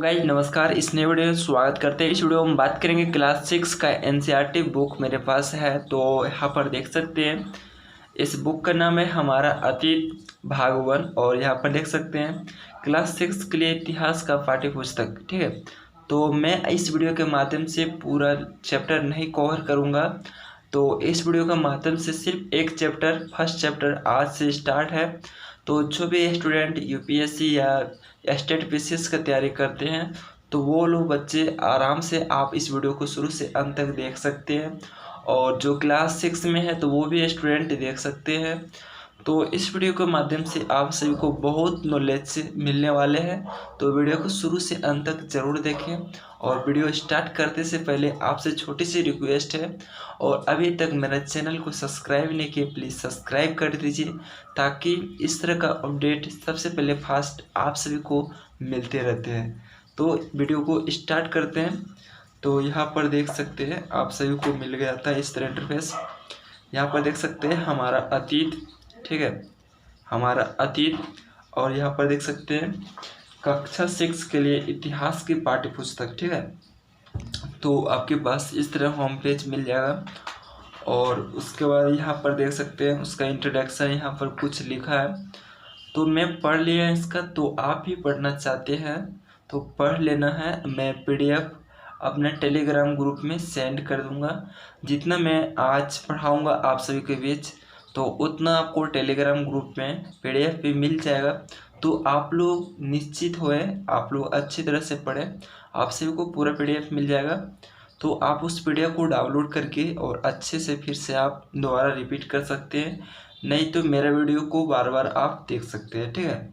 Guys नमस्कार। इस नए वीडियो में स्वागत करते हैं। इस वीडियो में हम बात करेंगे क्लास 6 का एनसीईआरटी बुक मेरे पास है। तो यहाँ पर देख सकते हैं इस बुक का नाम है हमारा अतीत भाग 1 और यहाँ पर देख सकते हैं क्लास 6 के लिए इतिहास का पाठ्य पुस्तक। ठीक है, तो मैं इस वीडियो के माध्यम से पूरा चैप्टर नहीं कवर करूँगा। तो इस वीडियो का माध्यम से सिर्फ एक चैप्टर, फर्स्ट चैप्टर आज से स्टार्ट है। तो जो भी स्टूडेंट यूपीएससी या स्टेट पीसीएस का तैयारी करते हैं तो वो लोग बच्चे आराम से आप इस वीडियो को शुरू से अंत तक देख सकते हैं। और जो क्लास 6 में है तो वो भी स्टूडेंट देख सकते हैं। तो इस वीडियो के माध्यम से आप सभी को बहुत नॉलेज से मिलने वाले हैं। तो वीडियो को शुरू से अंत तक ज़रूर देखें। और वीडियो स्टार्ट करते से पहले आपसे छोटी सी रिक्वेस्ट है, और अभी तक मेरा चैनल को सब्सक्राइब नहीं किए प्लीज़ सब्सक्राइब कर दीजिए, ताकि इस तरह का अपडेट सबसे पहले फास्ट आप सभी को मिलते रहते हैं। तो वीडियो को स्टार्ट करते हैं। तो यहाँ पर देख सकते हैं आप सभी को मिल गया था इस तरह इंटरफेस। यहाँ पर देख सकते हैं हमारा अतीत, ठीक है, हमारा अतीत। और यहाँ पर देख सकते हैं कक्षा 6 के लिए इतिहास की पाठ्य पुस्तक। ठीक है, तो आपके पास इस तरह होम पेज मिल जाएगा। और उसके बाद यहाँ पर देख सकते हैं उसका इंट्रोडक्शन यहाँ पर कुछ लिखा है। तो मैं पढ़ लिया इसका, तो आप भी पढ़ना चाहते हैं तो पढ़ लेना है। मैं पीडीएफ अपने टेलीग्राम ग्रुप में सेंड कर दूंगा। जितना मैं आज पढ़ाऊंगा आप सभी के बीच, तो उतना आपको टेलीग्राम ग्रुप में पीडीएफ भी मिल जाएगा। तो आप लोग निश्चित होए, आप लोग अच्छी तरह से पढ़ें, आप सभी को पूरा पीडीएफ मिल जाएगा। तो आप उस पीडीएफ को डाउनलोड करके और अच्छे से फिर से आप दोबारा रिपीट कर सकते हैं, नहीं तो मेरा वीडियो को बार बार आप देख सकते हैं। ठीक है,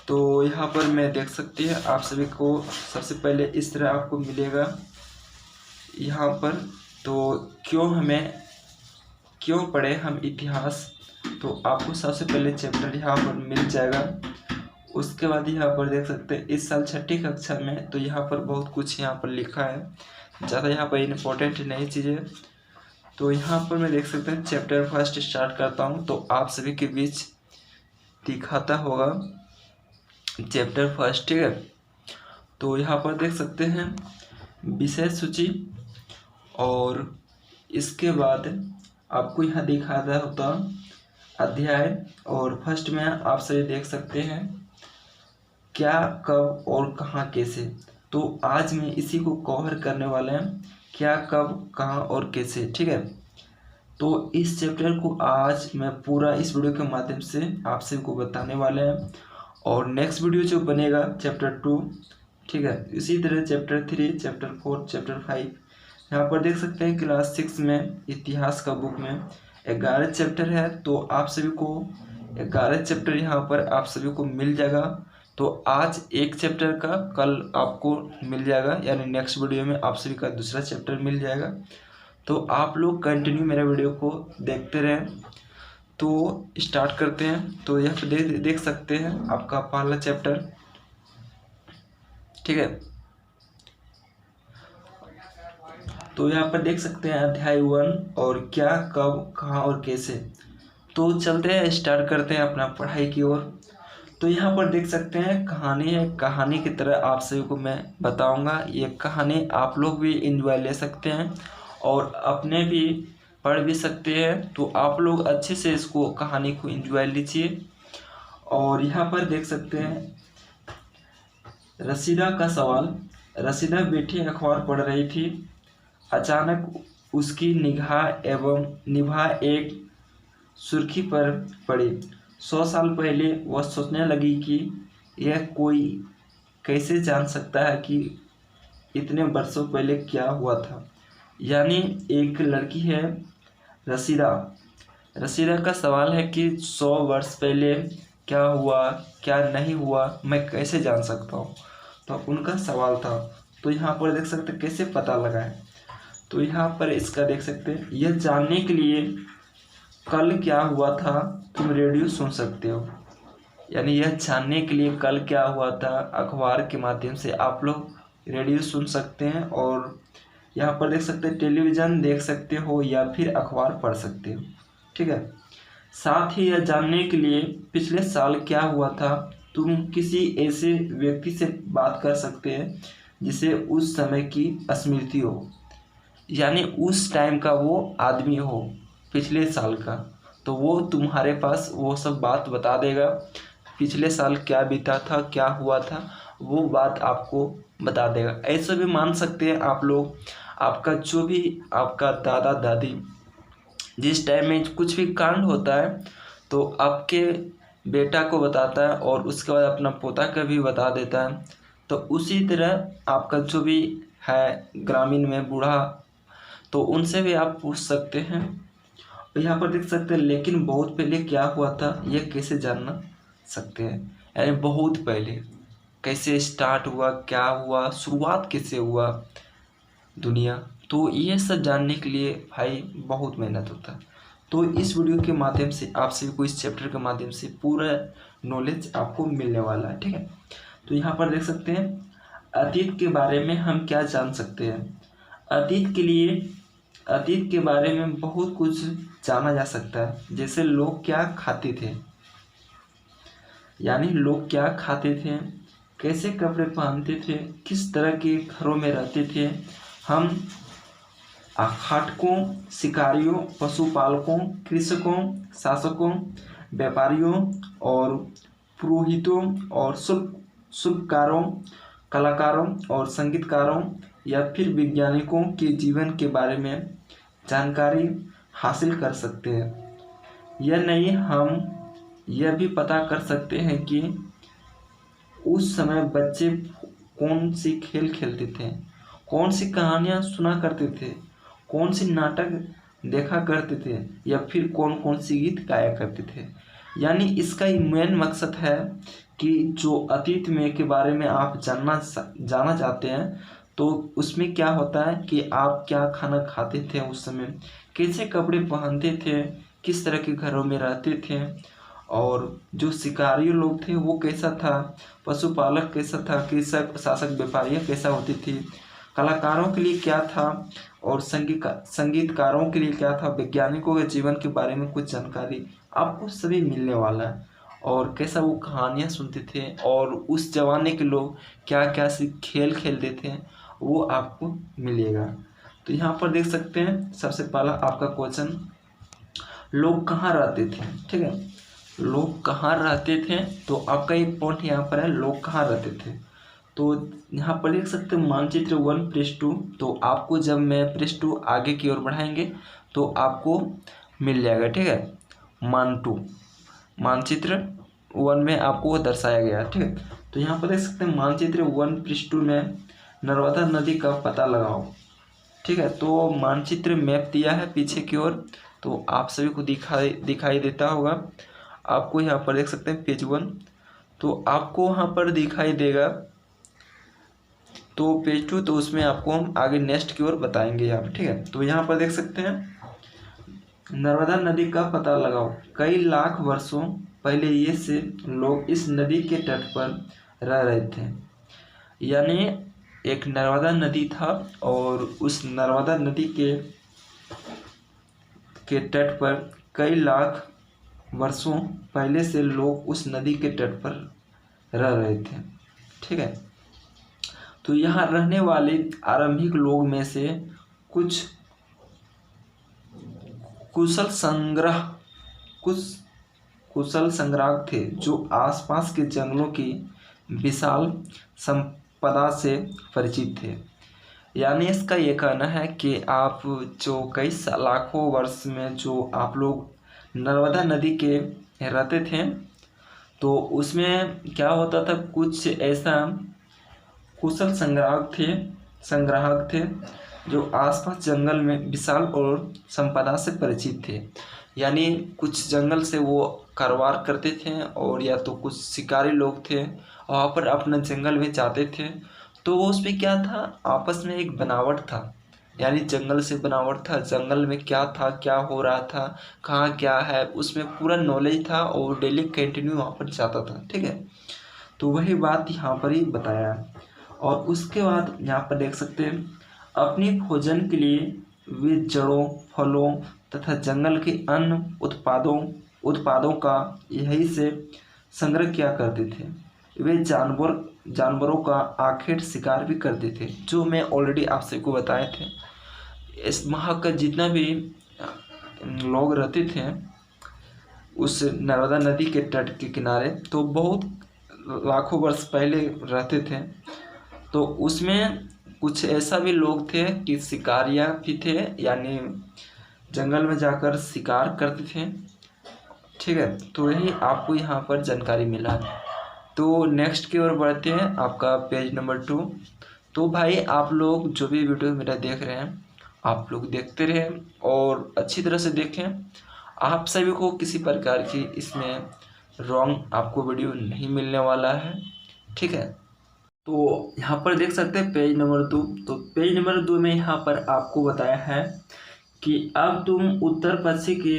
तो यहाँ पर मैं देख सकते हैं आप सभी को सबसे पहले इस तरह आपको मिलेगा यहाँ पर। तो क्यों पढ़े हम इतिहास, तो आपको सबसे पहले चैप्टर यहाँ पर मिल जाएगा। उसके बाद यहाँ पर देख सकते हैं इस साल 6ठी कक्षा में, तो यहाँ पर बहुत कुछ यहाँ पर लिखा है, ज़्यादा यहाँ पर इम्पोर्टेंट नई चीज़ें। तो यहाँ पर मैं देख सकते हैं चैप्टर फर्स्ट स्टार्ट करता हूँ, तो आप सभी के बीच दिखाता होगा चैप्टर फर्स्ट। ठीक है, तो यहाँ पर देख सकते हैं विषय सूची, और इसके बाद आपको यहाँ दिखाता होता अध्याय। और फर्स्ट में आप सभी देख सकते हैं क्या, कब और कहाँ कैसे। तो आज मैं इसी को कवर करने वाले हैं, क्या, कब, कहाँ और कैसे। ठीक है, तो इस चैप्टर को आज मैं पूरा इस वीडियो के माध्यम से आप सभी को बताने वाले हैं। और नेक्स्ट वीडियो जो बनेगा चैप्टर 2, ठीक है, इसी तरह चैप्टर 3, चैप्टर 4, चैप्टर 5। यहाँ पर देख सकते हैं क्लास 6 में इतिहास का बुक में 11 चैप्टर है। तो आप सभी को 11 चैप्टर यहाँ पर आप सभी को मिल जाएगा। तो आज एक चैप्टर का कल आपको मिल जाएगा, यानी नेक्स्ट वीडियो में आप सभी का दूसरा चैप्टर मिल जाएगा। तो आप लोग कंटिन्यू मेरे वीडियो को देखते रहें। तो स्टार्ट करते हैं। तो यहाँ पे देख सकते हैं आपका पहला चैप्टर। ठीक है, तो यहाँ पर देख सकते हैं अध्याय 1 और क्या, कब, कहाँ और कैसे। तो चलते हैं, स्टार्ट करते हैं अपना पढ़ाई की ओर। तो यहाँ पर देख सकते हैं कहानी है, कहानी की तरह आप सभी को मैं बताऊंगा। ये कहानी आप लोग भी इंजॉय ले सकते हैं और अपने भी पढ़ भी सकते हैं। तो आप लोग अच्छे से इसको कहानी को एंजॉय लीजिए। और यहाँ पर देख सकते हैं रसीदा का सवाल। रसीदा बैठी अखबार पढ़ रही थी, अचानक उसकी निगाह एक सुर्खी पर पड़ी। 100 साल पहले वह सोचने लगी कि यह कोई कैसे जान सकता है कि इतने वर्षों पहले क्या हुआ था। यानी एक लड़की है रसीदा। रसीदा का सवाल है कि 100 वर्ष पहले क्या हुआ, क्या नहीं हुआ, मैं कैसे जान सकता हूँ। तो उनका सवाल था। तो यहाँ पर देख सकते हैं कैसे पता लगाएं। तो यहाँ पर इसका देख सकते हैं, यह जानने के लिए कल क्या हुआ था तुम रेडियो सुन सकते हो। यानी यह जानने के लिए कल क्या हुआ था अखबार के माध्यम से आप लोग रेडियो सुन सकते हैं। और यहाँ पर देख सकते हैं टेलीविज़न देख सकते हो या फिर अखबार पढ़ सकते हो। ठीक है, साथ ही यह जानने के लिए पिछले साल क्या हुआ था तुम किसी ऐसे व्यक्ति से बात कर सकते हैं जिसे उस समय की स्मृति हो, यानी उस टाइम का वो आदमी हो पिछले साल का, तो वो तुम्हारे पास वो सब बात बता देगा। पिछले साल क्या बीता था, क्या हुआ था, वो बात आपको बता देगा। ऐसा भी मान सकते हैं आप लोग, आपका जो भी आपका दादा दादी जिस टाइम में कुछ भी कांड होता है तो आपके बेटा को बताता है और उसके बाद अपना पोता का भी बता देता है। तो उसी तरह आपका जो भी है ग्रामीण में बूढ़ा, तो उनसे भी आप पूछ सकते हैं। यहाँ पर देख सकते हैं लेकिन बहुत पहले क्या हुआ था ये कैसे जानना सकते हैं, यानी बहुत पहले कैसे स्टार्ट हुआ, क्या हुआ, शुरुआत कैसे हुआ दुनिया, तो ये सब जानने के लिए भाई बहुत मेहनत होता है। तो इस वीडियो के माध्यम से आप सभी को इस चैप्टर के माध्यम से पूरा नॉलेज आपको मिलने वाला है, ठीक है। तो यहाँ पर देख सकते हैं अतीत के बारे में हम क्या जान सकते हैं। अतीत के बारे में बहुत कुछ जाना जा सकता है, जैसे लोग क्या खाते थे, यानी लोग क्या खाते थे, कैसे कपड़े पहनते थे, किस तरह के घरों में रहते थे। हम खाटकों, शिकारियों, पशुपालकों, कृषकों, शासकों, व्यापारियों और पुरोहितों और शिल्पकारों, कलाकारों और संगीतकारों या फिर वैज्ञानिकों के जीवन के बारे में जानकारी हासिल कर सकते हैं। यह नहीं, हम यह भी पता कर सकते हैं कि उस समय बच्चे कौन सी खेल खेलते थे, कौन सी कहानियाँ सुना करते थे, कौन सी नाटक देखा करते थे या फिर कौन कौन सी गीत गाया करते थे। यानी इसका ही मेन मकसद है कि जो अतीत में के बारे में आप जाना चाहते हैं, तो उसमें क्या होता है कि आप क्या खाना खाते थे उस समय, कैसे कपड़े पहनते थे, किस तरह के घरों में रहते थे, और जो शिकारी लोग थे वो कैसा था, पशुपालक कैसा था, कृषक, शासक, व्यापारियाँ कैसा होती थी, कलाकारों के लिए क्या था और संगीतकारों के लिए क्या था, वैज्ञानिकों के जीवन के बारे में कुछ जानकारी आपको सभी मिलने वाला है, और कैसा वो कहानियाँ सुनते थे और उस जमाने के लोग क्या क्या सी खेल खेलते थे वो आपको मिलेगा। तो यहाँ पर देख सकते हैं सबसे पहला आपका क्वेश्चन, लोग कहाँ रहते थे, ठीक है। लोग कहाँ रहते थे, तो आपका एक पॉइंट यहाँ पर है, लोग कहाँ रहते थे। तो यहाँ पर देख सकते हैं मानचित्र 1:2, तो आपको जब मैं +2 आगे की ओर बढ़ाएंगे तो आपको मिल जाएगा, ठीक है। मानचित्र 1 में आपको वो दर्शाया गया, ठीक है। तो यहाँ पर देख सकते हैं मानचित्र 1:2 में नर्मदा नदी का पता लगाओ, ठीक है। तो मानचित्र मैप दिया है पीछे की ओर, तो आप सभी को दिखाई देता होगा। आपको यहाँ पर देख सकते हैं पेज 1, तो आपको वहाँ पर दिखाई देगा। तो पेज 2, तो उसमें आपको हम आगे नेक्स्ट की ओर बताएंगे यहाँ पर, ठीक है। तो यहाँ पर देख सकते हैं नर्मदा नदी का पता लगाओ। कई लाख वर्षों पहले ये से लोग इस नदी के तट पर रह रहे थे, यानी एक नर्मदा नदी था और उस नर्मदा नदी के तट पर कई लाख वर्षों पहले से लोग उस नदी के तट पर रह रहे थे, ठीक है। तो यहाँ रहने वाले आरंभिक लोग में से कुछ कुशल संग्राहक थे जो आसपास के जंगलों की विशाल संपदा से परिचित थे। यानी इसका ये कहना है कि आप जो कई लाखों वर्ष में जो आप लोग नर्मदा नदी के रहते थे, तो उसमें क्या होता था, कुछ ऐसा कुशल संग्राहक थे जो आसपास जंगल में विशाल और संपदा से परिचित थे। यानी कुछ जंगल से वो कारोबार करते थे, और या तो कुछ शिकारी लोग थे वहाँ पर अपना जंगल में जाते थे, तो वो उस पर क्या था, आपस में एक बनावट था, यानी जंगल से बनावट था, जंगल में क्या था, क्या हो रहा था, कहाँ क्या है, उसमें पूरा नॉलेज था और डेली कंटिन्यू वहाँ पर जाता था, ठीक है। तो वही बात यहाँ पर ही बताया है। और उसके बाद यहाँ पर देख सकते हैं अपनी भोजन के लिए वे जड़ों, फलों तथा जंगल के अन्य उत्पादों का यही से संग्रह किया करते थे। वे जानवरों का आखिर शिकार भी करते थे, जो मैं ऑलरेडी आपसे को बताए थे। इस वहाँ का जितना भी लोग रहते थे उस नर्मदा नदी के तट के किनारे, तो बहुत लाखों वर्ष पहले रहते थे। तो उसमें कुछ ऐसा भी लोग थे कि शिकारिया भी थे, यानी जंगल में जाकर शिकार करते थे। ठीक है, तो यही आपको यहाँ पर जानकारी मिला। तो नेक्स्ट की ओर बढ़ते हैं, आपका पेज नंबर 2। तो भाई आप लोग जो भी वीडियो मेरा देख रहे हैं, आप लोग देखते रहें और अच्छी तरह से देखें। आप सभी को किसी प्रकार की इसमें रॉन्ग आपको वीडियो नहीं मिलने वाला है। ठीक है, तो यहाँ पर देख सकते हैं पेज नंबर 2। तो पेज नंबर 2 में यहाँ पर आपको बताया है कि अब तुम उत्तर पश्चिम के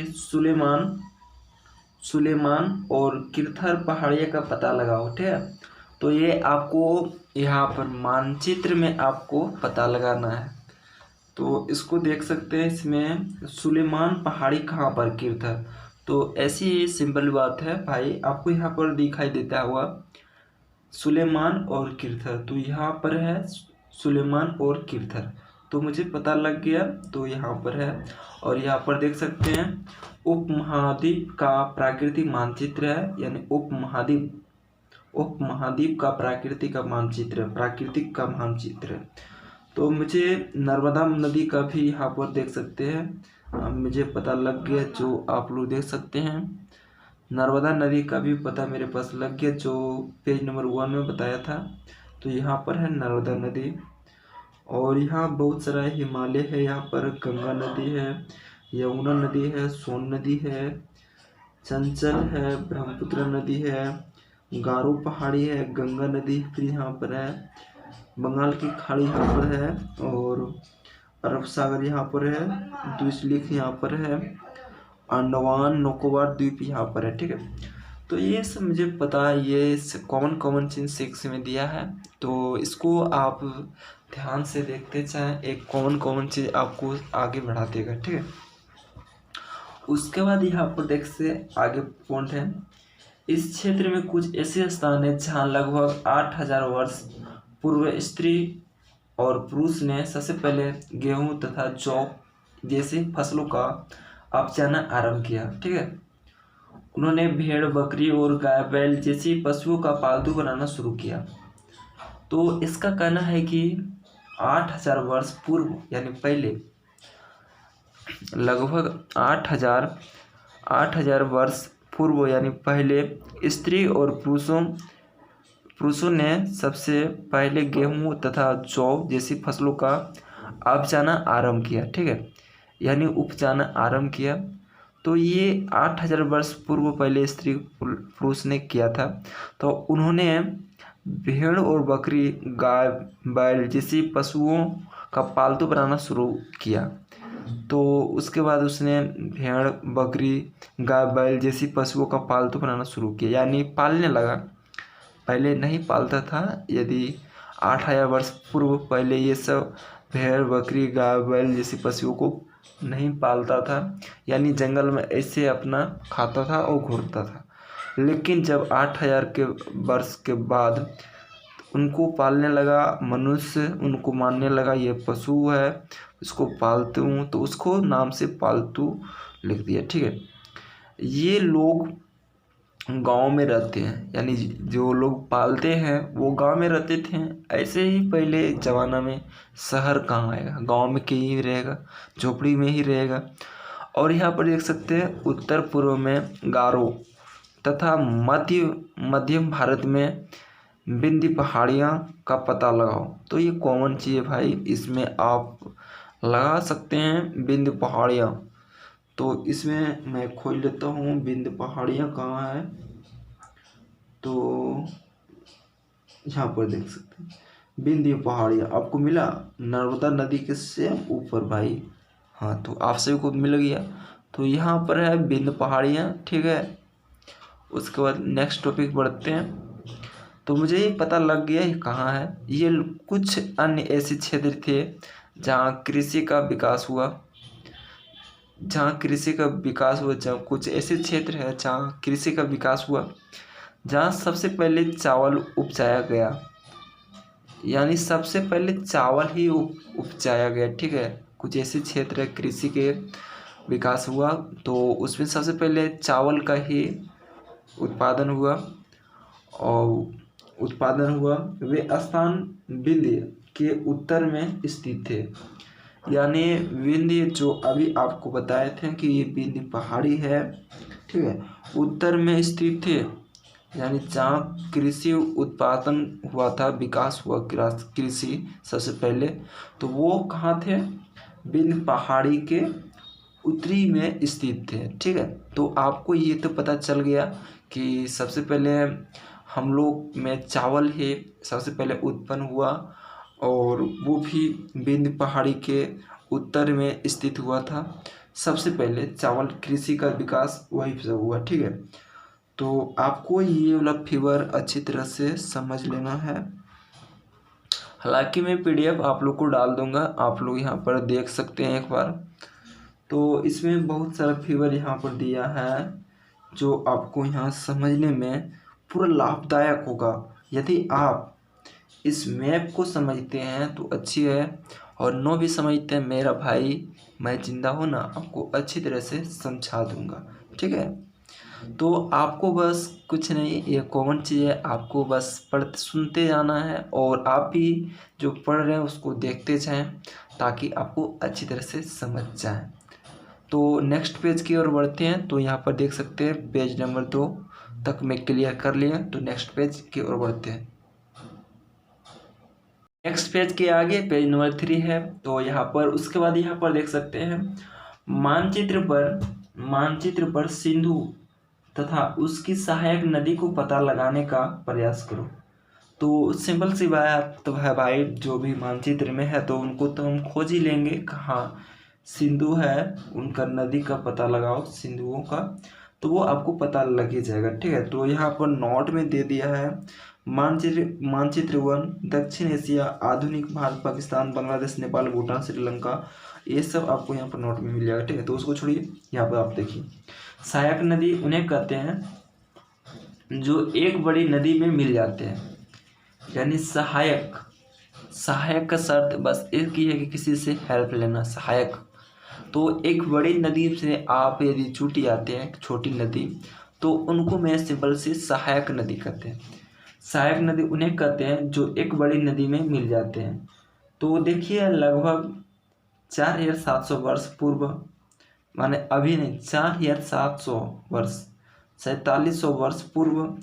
सुलेमान और किरथर पहाड़ियों का पता लगाओ। ठीक है, तो ये आपको यहाँ पर मानचित्र में आपको पता लगाना है। तो इसको देख सकते हैं, इसमें सुलेमान पहाड़ी कहाँ पर, किरथर। तो ऐसी ही सिंपल बात है भाई, आपको यहाँ पर दिखाई देता हुआ सुलेमान और किरथर। तो यहाँ पर है सुलेमान और किरथर, तो मुझे पता लग गया, तो यहाँ पर है। और यहाँ पर देख सकते हैं उपमहाद्वीप का प्राकृतिक मानचित्र है, यानी उपमहाद्वीप का प्राकृतिक का मानचित्र है। तो मुझे नर्मदा नदी का भी यहाँ पर देख सकते हैं, मुझे पता लग गया, जो आप लोग देख सकते हैं। नर्मदा नदी का भी पता मेरे पास लग गया, जो पेज नंबर 1 में बताया था। तो यहाँ पर है नर्मदा नदी, और यहाँ बहुत सारा हिमालय है। यहाँ पर गंगा नदी है, यमुना नदी है, सोन नदी है, चंचल है, ब्रह्मपुत्र नदी है, गारो पहाड़ी है, गंगा नदी फिर यहाँ पर है, बंगाल की खाड़ी यहाँ पर है, और अरब सागर यहाँ पर है, द्वीपसमूह यहाँ पर है, अंडमान निकोबार द्वीप यहाँ पर है। ठीक है, तो ये सब मुझे पता है, ये कॉमन चीज़ 6 में दिया है। तो इसको आप ध्यान से देखते जाएं, एक कॉमन चीज़ आपको आगे बढ़ा देगा। ठीक है, उसके बाद यहाँ पर देख से आगे पॉइंट है, इस क्षेत्र में कुछ ऐसे स्थान है जहाँ लगभग 8000 वर्ष पूर्व स्त्री और पुरुष ने सबसे पहले गेहूं तथा जौ जैसी फसलों का अपजाना आरंभ किया। ठीक है, उन्होंने भेड़, बकरी और गाय, बैल जैसी पशुओं का पालतू बनाना शुरू किया। तो इसका कहना है कि 8000 वर्ष पूर्व, यानी पहले, लगभग 8000 वर्ष पूर्व यानी पहले स्त्री और पुरुषों ने सबसे पहले गेहूं तथा जौ जैसी फसलों का उपजाना आरंभ किया। ठीक है, यानी उपजाना आरंभ किया। तो ये 8000 वर्ष पूर्व पहले स्त्री पुरुष ने किया था। तो उन्होंने भेड़ और बकरी, गाय, बैल जैसी पशुओं का पालतू बनाना शुरू किया। तो उसके बाद उसने भेड़, बकरी, गाय, बैल जैसी पशुओं का पालतू बनाना शुरू किया, यानी पालने लगा। पहले नहीं पालता था, यदि 8000 वर्ष पूर्व पहले ये सब भेड़, बकरी, गाय, बैल जैसी पशुओं को नहीं पालता था, यानी जंगल में ऐसे अपना खाता था और घूरता था। लेकिन जब 8000 के वर्ष के बाद उनको पालने लगा, मनुष्य उनको मानने लगा ये पशु है, इसको पालते हूँ, तो उसको नाम से पालतू लिख दिया। ठीक है, ये लोग गांव में रहते हैं, यानी जो लोग पालते हैं वो गांव में रहते थे। ऐसे ही पहले ज़माना में शहर कहाँ आएगा, गांव में कहीं रहेगा, झोपड़ी में ही रहेगा। और यहाँ पर देख सकते हैं उत्तर पूर्व में गारो तथा मध्यम भारत में विंध्य पहाड़ियाँ का पता लगाओ। तो ये कॉमन चीज़ है भाई, इसमें आप लगा सकते हैं विंध्य पहाड़ियाँ। तो इसमें मैं खोल लेता हूँ, विंध्य पहाड़ियाँ कहाँ है। तो यहाँ पर देख सकते हैं विंध्य पहाड़ियाँ आपको मिला, नर्मदा नदी के से ऊपर भाई। हाँ, तो आप सभी को मिल गया। तो यहाँ पर है विंध्य पहाड़ियाँ। ठीक है, उसके बाद नेक्स्ट टॉपिक बढ़ते हैं। तो मुझे ये पता लग गया ये कहाँ है। ये कुछ अन्य ऐसे क्षेत्र थे जहाँ कृषि का विकास हुआ, जहाँ कुछ ऐसे क्षेत्र है जहाँ कृषि का विकास हुआ, जहाँ सबसे पहले चावल उपजाया गया, यानी सबसे पहले चावल ही उपजाया गया, ठीक है। कुछ ऐसे क्षेत्र कृषि के विकास हुआ तो उसमें सबसे पहले चावल का ही उत्पादन हुआ वे स्थान विंध्य के उत्तर में स्थित थे। यानी विंध्य जो अभी आपको बताए थे कि ये विंध्य पहाड़ी है, ठीक है, उत्तर में स्थित थे। यानी जहाँ कृषि उत्पादन हुआ था, विकास हुआ कृषि सबसे पहले, तो वो कहाँ थे? विंध्य पहाड़ी के उत्तरी में स्थित थे, ठीक है। तो आपको ये तो पता चल गया कि सबसे पहले हम लोग में चावल ही सबसे पहले उत्पन्न हुआ और वो भी विंध्य पहाड़ी के उत्तर में स्थित हुआ था। सबसे पहले चावल कृषि का विकास वहीं से हुआ, ठीक है। तो आपको ये वाला फिगर अच्छी तरह से समझ लेना है। हालांकि मैं पीडीएफ आप लोग को डाल दूंगा, आप लोग यहाँ पर देख सकते हैं एक बार। तो इसमें बहुत सारा फिगर यहाँ पर दिया है जो आपको यहाँ समझने में पूरा लाभदायक होगा। यदि आप इस मैप को समझते हैं तो अच्छी है, और नो भी समझते हैं मेरा भाई, मैं जिंदा हूँ ना, आपको अच्छी तरह से समझा दूंगा, ठीक है। तो आपको बस कुछ नहीं, ये कॉमन चीज़ है, आपको बस सुनते जाना है और आप भी जो पढ़ रहे हैं उसको देखते जाएं ताकि आपको अच्छी तरह से समझ जाए। तो नेक्स्ट पेज की ओर बढ़ते हैं। तो यहाँ पर देख सकते हैं पेज नंबर 2 तक मैं क्लियर कर लिया, तो नेक्स्ट पेज की ओर बढ़ते हैं। नेक्स्ट पेज के आगे पेज नंबर 3 है। तो यहाँ पर उसके बाद यहाँ पर देख सकते हैं मानचित्र पर सिंधु तथा उसकी सहायक नदी को पता लगाने का प्रयास करो। तो सिंपल सी बात तो है भाई, जो भी मानचित्र में है तो उनको तो हम खोज ही लेंगे, कहाँ सिंधु है, उनका नदी का पता लगाओ सिंधुओं का, तो वो आपको पता लग ही जाएगा, ठीक है। तो यहाँ पर नोट में दे दिया है मानचित्र 1 दक्षिण एशिया, आधुनिक भारत, पाकिस्तान, बांग्लादेश, नेपाल, भूटान, श्रीलंका, ये सब आपको यहाँ पर नोट में मिल जाएगा, ठीक है। तो उसको छोड़िए, यहाँ पर आप देखिए सहायक नदी उन्हें कहते हैं जो एक बड़ी नदी में मिल जाते हैं। यानी सहायक का शर्त बस एक ही है कि किसी से हेल्प लेना, सहायक। तो एक बड़ी नदी से आप यदि छूट जाते हैं छोटी नदी, तो उनको मैं सिंपल से सहायक नदी कहते हैं। सहायक नदी उन्हें कहते हैं जो एक बड़ी नदी में मिल जाते हैं। तो देखिए लगभग 4700 वर्ष पूर्व, माने अभी नहीं, 4700 वर्ष, 4700 वर्ष पूर्व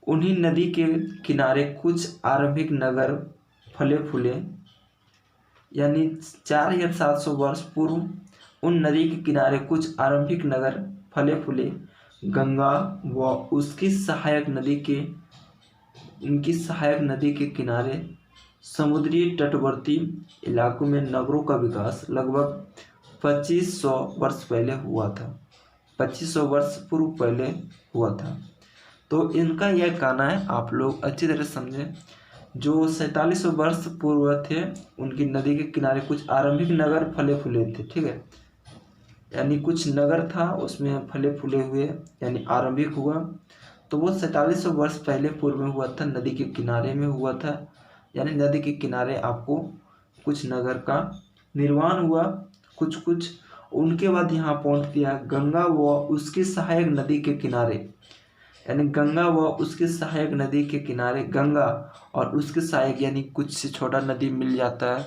उन्हीं नदी के किनारे कुछ आरंभिक नगर फले फूले। यानी 4700 वर्ष पूर्व उन नदी के किनारे कुछ आरंभिक नगर फले फूले। गंगा व उसकी सहायक नदी के किनारे समुद्री तटवर्ती इलाकों में नगरों का विकास लगभग 2500 वर्ष पहले हुआ था, 2500 वर्ष पूर्व पहले हुआ था। तो इनका यह कहना है, आप लोग अच्छी तरह समझें, जो 4700 वर्ष पूर्व थे उनकी नदी के किनारे कुछ आरंभिक नगर फले फूले थे, ठीक है। यानी कुछ नगर था उसमें फले फूले हुए, यानी आरंभिक हुआ, तो वो 4700 वर्ष पहले पूर्व में हुआ था, नदी के किनारे में हुआ था। यानी नदी के किनारे आपको कुछ नगर का निर्माण हुआ, कुछ। उनके बाद यहाँ पहुँच दिया गंगा व उसकी सहायक नदी के किनारे। यानी गंगा व उसके सहायक नदी के किनारे, गंगा और उसके सहायक यानी कुछ से छोटा नदी मिल जाता है,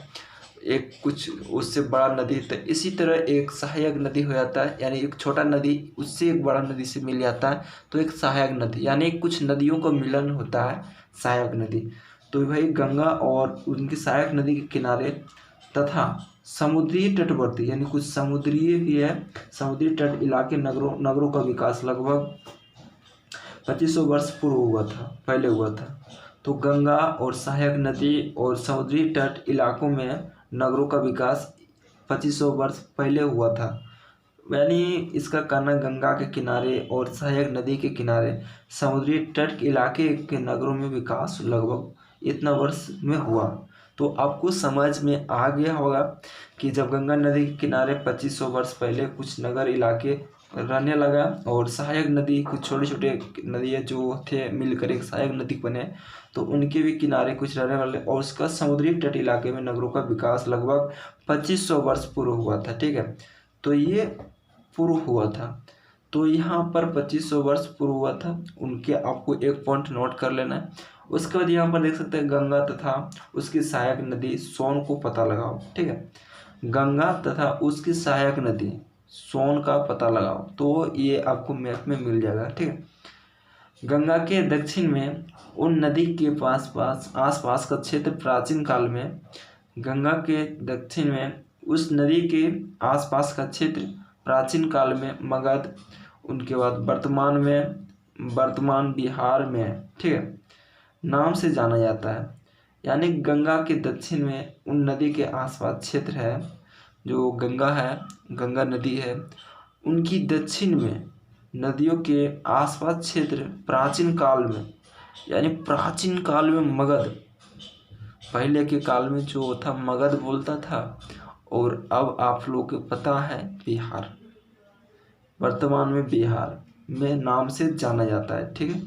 एक कुछ उससे बड़ा नदी, तो इसी तरह एक सहायक नदी हो जाता है। यानी एक छोटा नदी उससे एक बड़ा नदी से मिल जाता है तो एक सहायक नदी, यानी कुछ नदियों का मिलन होता है, सहायक नदी। तो भाई गंगा और उनकी सहायक नदी के किनारे तथा समुद्री तटवर्ती, यानी कुछ समुद्रीय भी है, समुद्री तट इलाके नगरों का विकास लगभग 2500 वर्ष पहले हुआ था। तो गंगा और सहायक नदी और समुद्री तट इलाकों में नगरों का विकास 2500 वर्ष पहले हुआ था। यानी इसका कहना गंगा के किनारे और सहायक नदी के किनारे समुद्री तट इलाके के नगरों में विकास लगभग इतना वर्ष में हुआ। तो आपको समझ में आ गया होगा कि जब गंगा नदी के किनारे 2500 वर्ष पहले कुछ नगर इलाके रहने लगा और सहायक नदी, कुछ छोटे छोटे नदियाँ जो थे मिलकर एक सहायक नदी बने, तो उनके भी किनारे कुछ रहने वाले, और उसका समुद्री तट इलाके में नगरों का विकास लगभग 2500 वर्ष पूर्व हुआ था। ठीक है, तो ये पूर्व हुआ था। तो यहाँ पर 2500 वर्ष पूर्व हुआ था, उनके आपको एक पॉइंट नोट कर लेना है। उसके बाद यहाँ पर देख सकते हैं गंगा तथा उसकी सहायक नदी सोन को पता लगाओ। ठीक है, गंगा तथा उसकी सहायक नदी सोन का पता लगाओ, तो ये आपको मैप में मिल जाएगा। ठीक है, गंगा के दक्षिण में उन नदी के आसपास का क्षेत्र प्राचीन काल में, गंगा के दक्षिण में उस नदी के आसपास का क्षेत्र प्राचीन काल में मगध, उनके बाद वर्तमान बिहार में, ठीक है, नाम से जाना जाता है। यानी गंगा के दक्षिण में उन नदी के आसपास क्षेत्र है, जो गंगा है, गंगा नदी है, उनकी दक्षिण में नदियों के आसपास क्षेत्र प्राचीन काल में, यानी प्राचीन काल में मगध, पहले के काल में जो था मगध बोलता था, और अब आप लोग को पता है बिहार, वर्तमान में बिहार में नाम से जाना जाता है। ठीक है,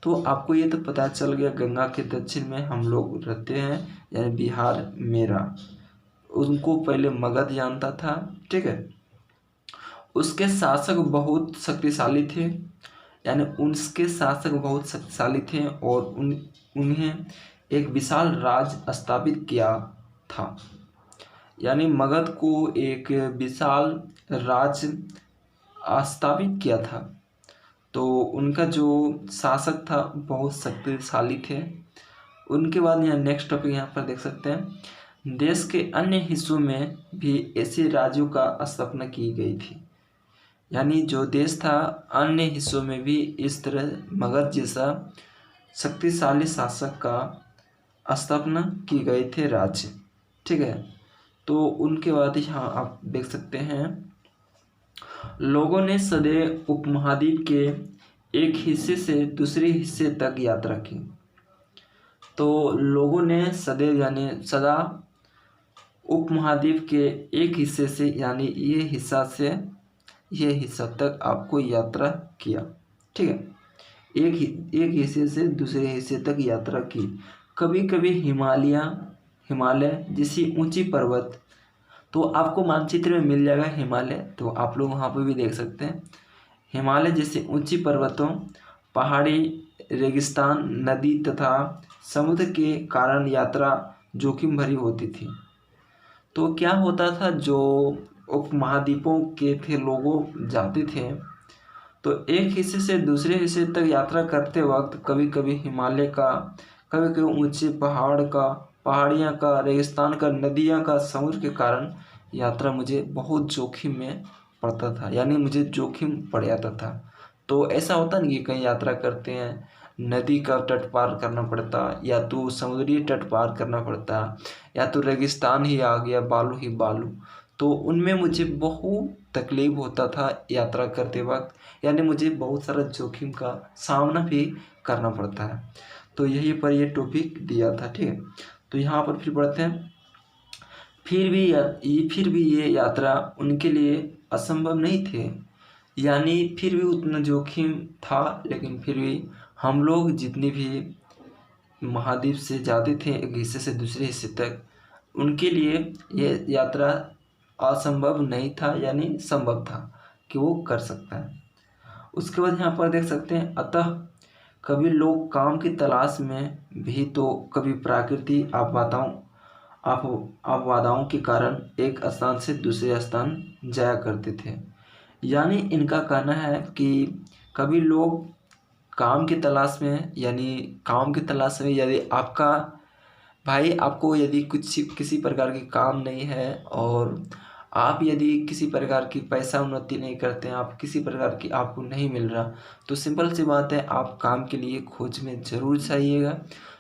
तो आपको ये तो पता चल गया गंगा के दक्षिण में हम लोग रहते हैं, यानी बिहार मेरा, उनको पहले मगध जानता था। ठीक है, उसके शासक बहुत शक्तिशाली थे, यानी उसके शासक बहुत शक्तिशाली थे और उन्हें एक विशाल राज स्थापित किया था, यानी मगध को एक विशाल राज स्थापित किया था। तो उनका जो शासक था बहुत शक्तिशाली थे। उनके बाद यहाँ नेक्स्ट टॉपिक यहाँ पर देख सकते हैं, देश के अन्य हिस्सों में भी ऐसे राज्यों का स्थापना की गई थी, यानी जो देश था अन्य हिस्सों में भी इस तरह मगध जैसा शक्तिशाली शासक का स्थापना की गए थे राज्य। ठीक है, तो उनके बाद यहाँ आप देख सकते हैं, लोगों ने सदैव उपमहाद्वीप के एक हिस्से से दूसरे हिस्से तक यात्रा की। तो लोगों ने सदैव यानी सदा उपमहाद्वीप के एक हिस्से से, यानी ये हिस्सा से ये हिस्सा तक आपको यात्रा किया। ठीक है, एक हिस्से से दूसरे हिस्से तक यात्रा की। कभी कभी हिमालय जैसी ऊंची पर्वत, तो आपको मानचित्र में मिल जाएगा हिमालय, तो आप लोग वहाँ पर भी देख सकते हैं। हिमालय जैसे ऊंची पर्वतों, पहाड़ी, रेगिस्तान, नदी तथा समुद्र के कारण यात्रा जोखिम भरी होती थी। तो क्या होता था, जो उपमहाद्वीपों के थे लोगों जाते थे, तो एक हिस्से से दूसरे हिस्से तक यात्रा करते वक्त कभी कभी हिमालय का, कभी कभी ऊंचे पहाड़ियाँ का, रेगिस्तान का, नदियाँ का, समुद्र के कारण यात्रा मुझे बहुत जोखिम में पड़ता था, यानी मुझे जोखिम पड़ जाता था। तो ऐसा होता नहीं कि कहीं यात्रा करते हैं नदी का तट पार करना पड़ता, या तो समुद्री तट पार करना पड़ता, या तो रेगिस्तान ही आ गया, बालू ही बालू, तो उनमें मुझे बहुत तकलीफ होता था यात्रा करते वक्त, यानी मुझे बहुत सारा जोखिम का सामना भी करना पड़ता है। तो यही पर ये टॉपिक दिया था। ठीक है, तो यहाँ पर फिर पढ़ते हैं, फिर भी ये यात्रा उनके लिए असंभव नहीं थे, यानी फिर भी उतना जोखिम था, लेकिन फिर भी हम लोग जितने भी महाद्वीप से जाते थे एक हिस्से से दूसरे हिस्से तक, उनके लिए ये यात्रा असंभव नहीं था, यानी संभव था कि वो कर सकता है। उसके बाद यहाँ पर देख सकते हैं, अतः कभी लोग काम की तलाश में भी तो कभी प्राकृतिक आपदाओं के कारण एक स्थान से दूसरे स्थान जाया करते थे। यानी इनका कहना है कि कभी लोग काम की तलाश में, यदि आपको यदि किसी प्रकार की काम नहीं है, और आप यदि किसी प्रकार की पैसा उन्नति नहीं करते हैं, आप किसी प्रकार की आपको नहीं मिल रहा, तो सिंपल सी बात है, आप काम के लिए खोज में ज़रूर चाहिएगा।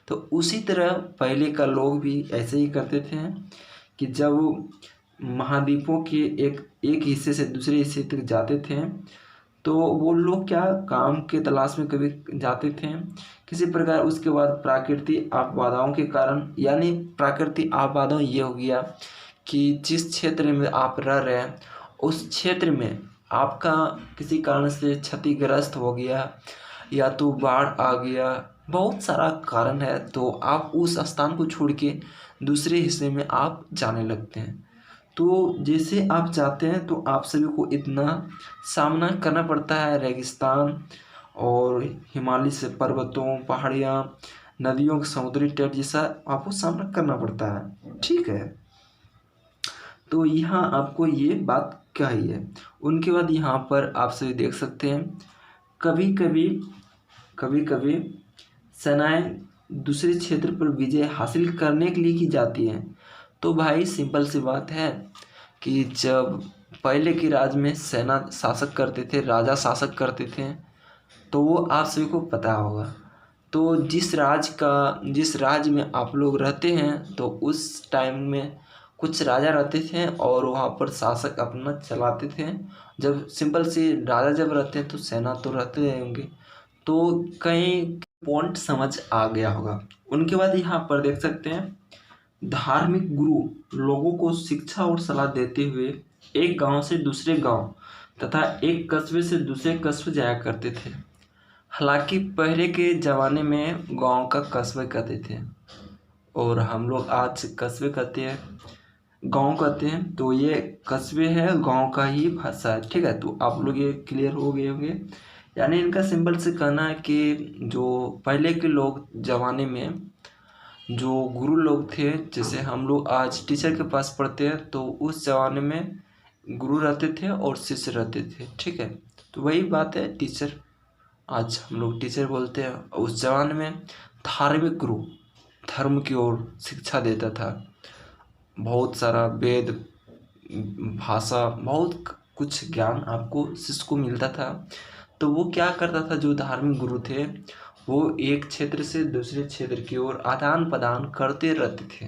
तो उसी तरह पहले का लोग भी ऐसे ही करते थे कि जब महाद्वीपों के एक हिस्से से दूसरे हिस्से तक जाते थे, तो वो लोग क्या काम के तलाश में कभी जाते थे किसी प्रकार, उसके बाद प्राकृतिक आपदाओं के कारण, यानी प्राकृतिक आपदाओं ये हो गया कि जिस क्षेत्र में आप रह रहे हैं उस क्षेत्र में आपका किसी कारण से क्षतिग्रस्त हो गया या तो बाढ़ आ गया, बहुत सारा कारण है, तो आप उस स्थान को छोड़ के दूसरे हिस्से में आप जाने लगते हैं। तो जैसे आप जाते हैं तो आप सभी को इतना सामना करना पड़ता है, रेगिस्तान और हिमालय से पर्वतों, पहाड़ियाँ, नदियों, समुद्री तट जैसा आपको सामना करना पड़ता है। ठीक है, तो यहाँ आपको ये बात कही है। उनके बाद यहाँ पर आप सभी देख सकते हैं कभी कभी सेनाएं दूसरे क्षेत्र पर विजय हासिल करने के लिए की जाती हैं। तो भाई सिंपल सी बात है कि जब पहले के राज में सेना शासक करते थे, राजा शासक करते थे, तो वो आप सभी को पता होगा। तो जिस राज्य में आप लोग रहते हैं तो उस टाइम में कुछ राजा रहते थे और वहाँ पर शासक अपना चलाते थे। जब सिंपल से राजा जब रहते हैं तो सेना तो रहते होंगे, तो कई पॉइंट समझ आ गया होगा। उनके बाद यहाँ पर देख सकते हैं धार्मिक गुरु लोगों को शिक्षा और सलाह देते हुए एक गांव से दूसरे गांव तथा एक कस्बे से दूसरे कस्बे जाया करते थे। हालांकि पहले के ज़माने में गांव का कस्बे कहते थे और हम लोग आज कस्बे कहते हैं, गांव कहते हैं। तो ये कस्बे है, गांव का ही भाषा है। ठीक है, तो आप लोग ये क्लियर हो गए होंगे। यानी इनका सिंपल से कहना है कि जो पहले के लोग ज़माने में जो गुरु लोग थे, जैसे हम लोग आज टीचर के पास पढ़ते हैं, तो उस ज़माने में गुरु रहते थे और शिष्य रहते थे। ठीक है, तो वही बात है, टीचर आज हम लोग टीचर बोलते हैं। उस ज़माने में धार्मिक गुरु धर्म की ओर शिक्षा देता था, बहुत सारा वेद, भाषा, बहुत कुछ ज्ञान आपको शिष्य को मिलता था। तो वो क्या करता था, जो धार्मिक गुरु थे वो एक क्षेत्र से दूसरे क्षेत्र की ओर आदान प्रदान करते रहते थे।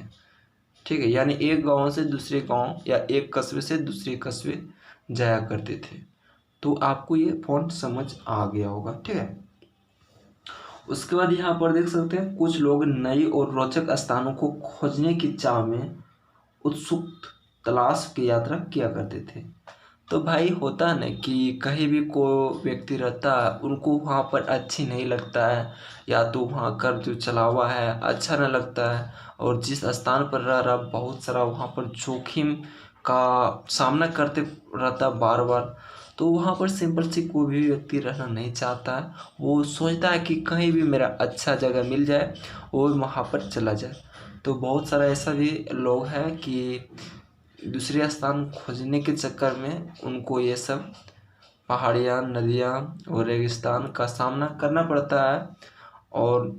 ठीक है, यानी एक गांव से दूसरे गांव या एक कस्बे से दूसरे कस्बे जाया करते थे। तो आपको ये पॉइंट समझ आ गया होगा। ठीक है, उसके बाद यहाँ पर देख सकते हैं कुछ लोग नई और रोचक स्थानों को खोजने की चाह में उत्सुक तलाश की यात्रा किया करते थे। तो भाई होता है ना कि कहीं भी कोई व्यक्ति रहता है, उनको वहाँ पर अच्छी नहीं लगता है, या तो वहाँ का जो चलावा है अच्छा नहीं लगता है, और जिस स्थान पर रह रहा बहुत सारा वहाँ पर जोखिम का सामना करते रहता बार बार, तो वहाँ पर सिंपल सी कोई भी व्यक्ति रहना नहीं चाहता है। वो सोचता है कि कहीं भी मेरा अच्छा जगह मिल जाए, वो वहाँ पर चला जाए। तो बहुत सारा ऐसा भी लोग हैं कि दूसरे स्थान खोजने के चक्कर में उनको ये सब पहाड़ियाँ, नदियाँ और रेगिस्तान का सामना करना पड़ता है, और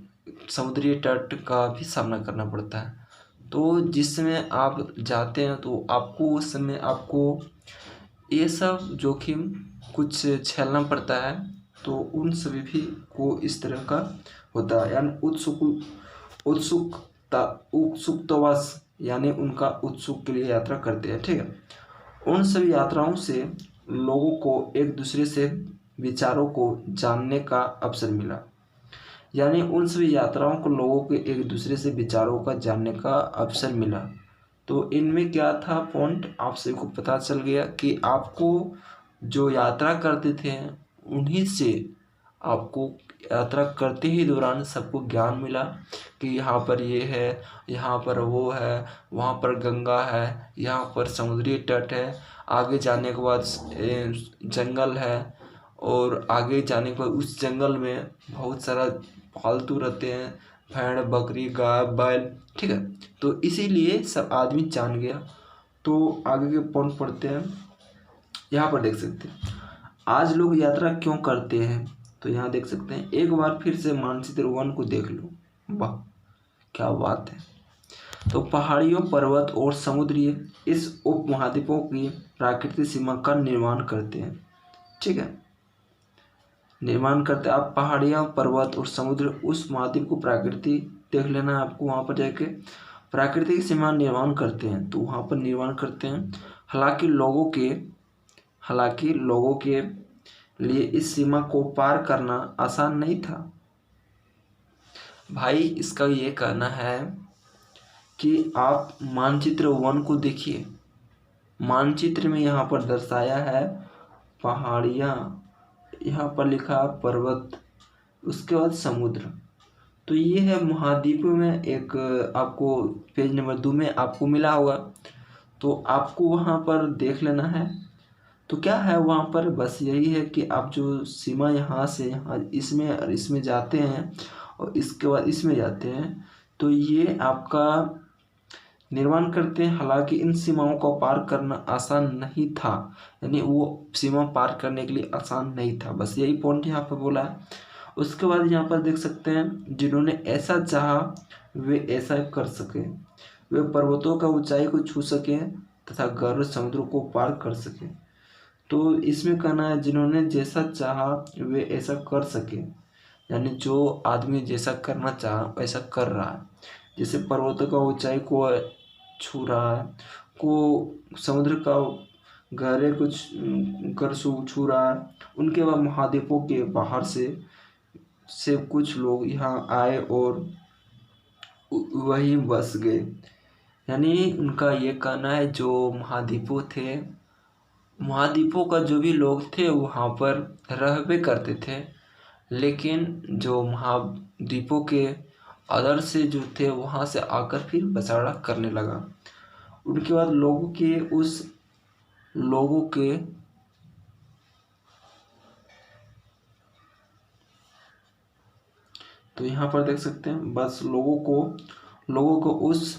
समुद्री तट का भी सामना करना पड़ता है। तो जिस समय आप जाते हैं तो आपको उस समय आपको ये सब जोखिम कुछ झेलना पड़ता है। तो उन सभी भी को इस तरह का होता है, यानी उत्सुकतावश, यानी उनका उत्सुक के लिए यात्रा करते हैं। ठीक है, उन सभी यात्राओं से लोगों को एक दूसरे से विचारों को जानने का अवसर मिला। यानी उन सभी यात्राओं को लोगों के एक दूसरे से विचारों का जानने का अवसर मिला। तो इनमें क्या था पॉइंट, आप सभी को पता चल गया कि आपको जो यात्रा करते थे उन्हीं से आपको यात्रा करते ही दौरान सबको ज्ञान मिला कि यहाँ पर ये है, यहाँ पर वो है, वहाँ पर गंगा है, यहाँ पर समुद्री तट है, आगे जाने के बाद जंगल है, और आगे जाने के बाद उस जंगल में बहुत सारा पालतू रहते हैं, भेड़, बकरी, गाय, बैल। ठीक है, तो इसीलिए सब आदमी जान गया। तो आगे के पॉइंट पढ़ते हैं। यहाँ पर देख सकते हैं आज लोग यात्रा क्यों करते हैं। तो यहाँ देख सकते हैं, एक बार फिर से मानचित्र 1 को देख लो। वाह क्या बात है। तो पहाड़ियों, पर्वत और समुद्री इस उपमहाद्वीपों की प्राकृतिक सीमा का निर्माण करते हैं। ठीक है, निर्माण करते हैं। आप पहाड़ियाँ, पर्वत और समुद्र उस महाद्वीप को प्राकृतिक देख लेना है आपको, वहाँ पर जाके प्राकृतिक सीमा निर्माण करते हैं। तो वहाँ पर निर्माण करते हैं। हालांकि लोगों के लिए इस सीमा को पार करना आसान नहीं था। भाई इसका ये कहना है कि आप मानचित्र 1 को देखिए। मानचित्र में यहाँ पर दर्शाया है पहाड़ियाँ, यहाँ पर लिखा पर्वत, उसके बाद समुद्र। तो ये है महाद्वीपों में एक आपको पेज नंबर 2 में आपको मिला होगा, तो आपको वहाँ पर देख लेना है। तो क्या है वहाँ पर, बस यही है कि आप जो सीमा यहाँ से यहाँ इसमें और इसमें जाते हैं और इसके बाद इसमें जाते हैं, तो ये आपका निर्माण करते हैं। हालांकि इन सीमाओं को पार करना आसान नहीं था, यानी वो सीमा पार करने के लिए आसान नहीं था, बस यही पॉइंट यहाँ पर बोला है। उसके बाद यहाँ पर देख सकते हैं, जिन्होंने ऐसा चाहा वे ऐसा कर सके, वे पर्वतों का ऊंचाई को छू सके तथा गहरे समुद्रों को पार कर सके। तो इसमें कहना है जिन्होंने जैसा चाहा वे ऐसा कर सके, यानी जो आदमी जैसा करना चाहा वैसा कर रहा है। जैसे पर्वतों का ऊंचाई को छू रहा है, को समुद्र का गहरे कुछ कर छू रहा है। उनके बाद महाद्वीपों के बाहर से कुछ लोग यहाँ आए और वहीं बस गए, यानी उनका ये कहना है जो महाद्वीपों थे, महाद्वीपों का जो भी लोग थे वहाँ पर रहबे करते थे, लेकिन जो महाद्वीपों के अदर से जो थे वहाँ से आकर फिर बसाड़ा करने लगा। उनके बाद लोगों के तो यहाँ पर देख सकते हैं, बस लोगों को उस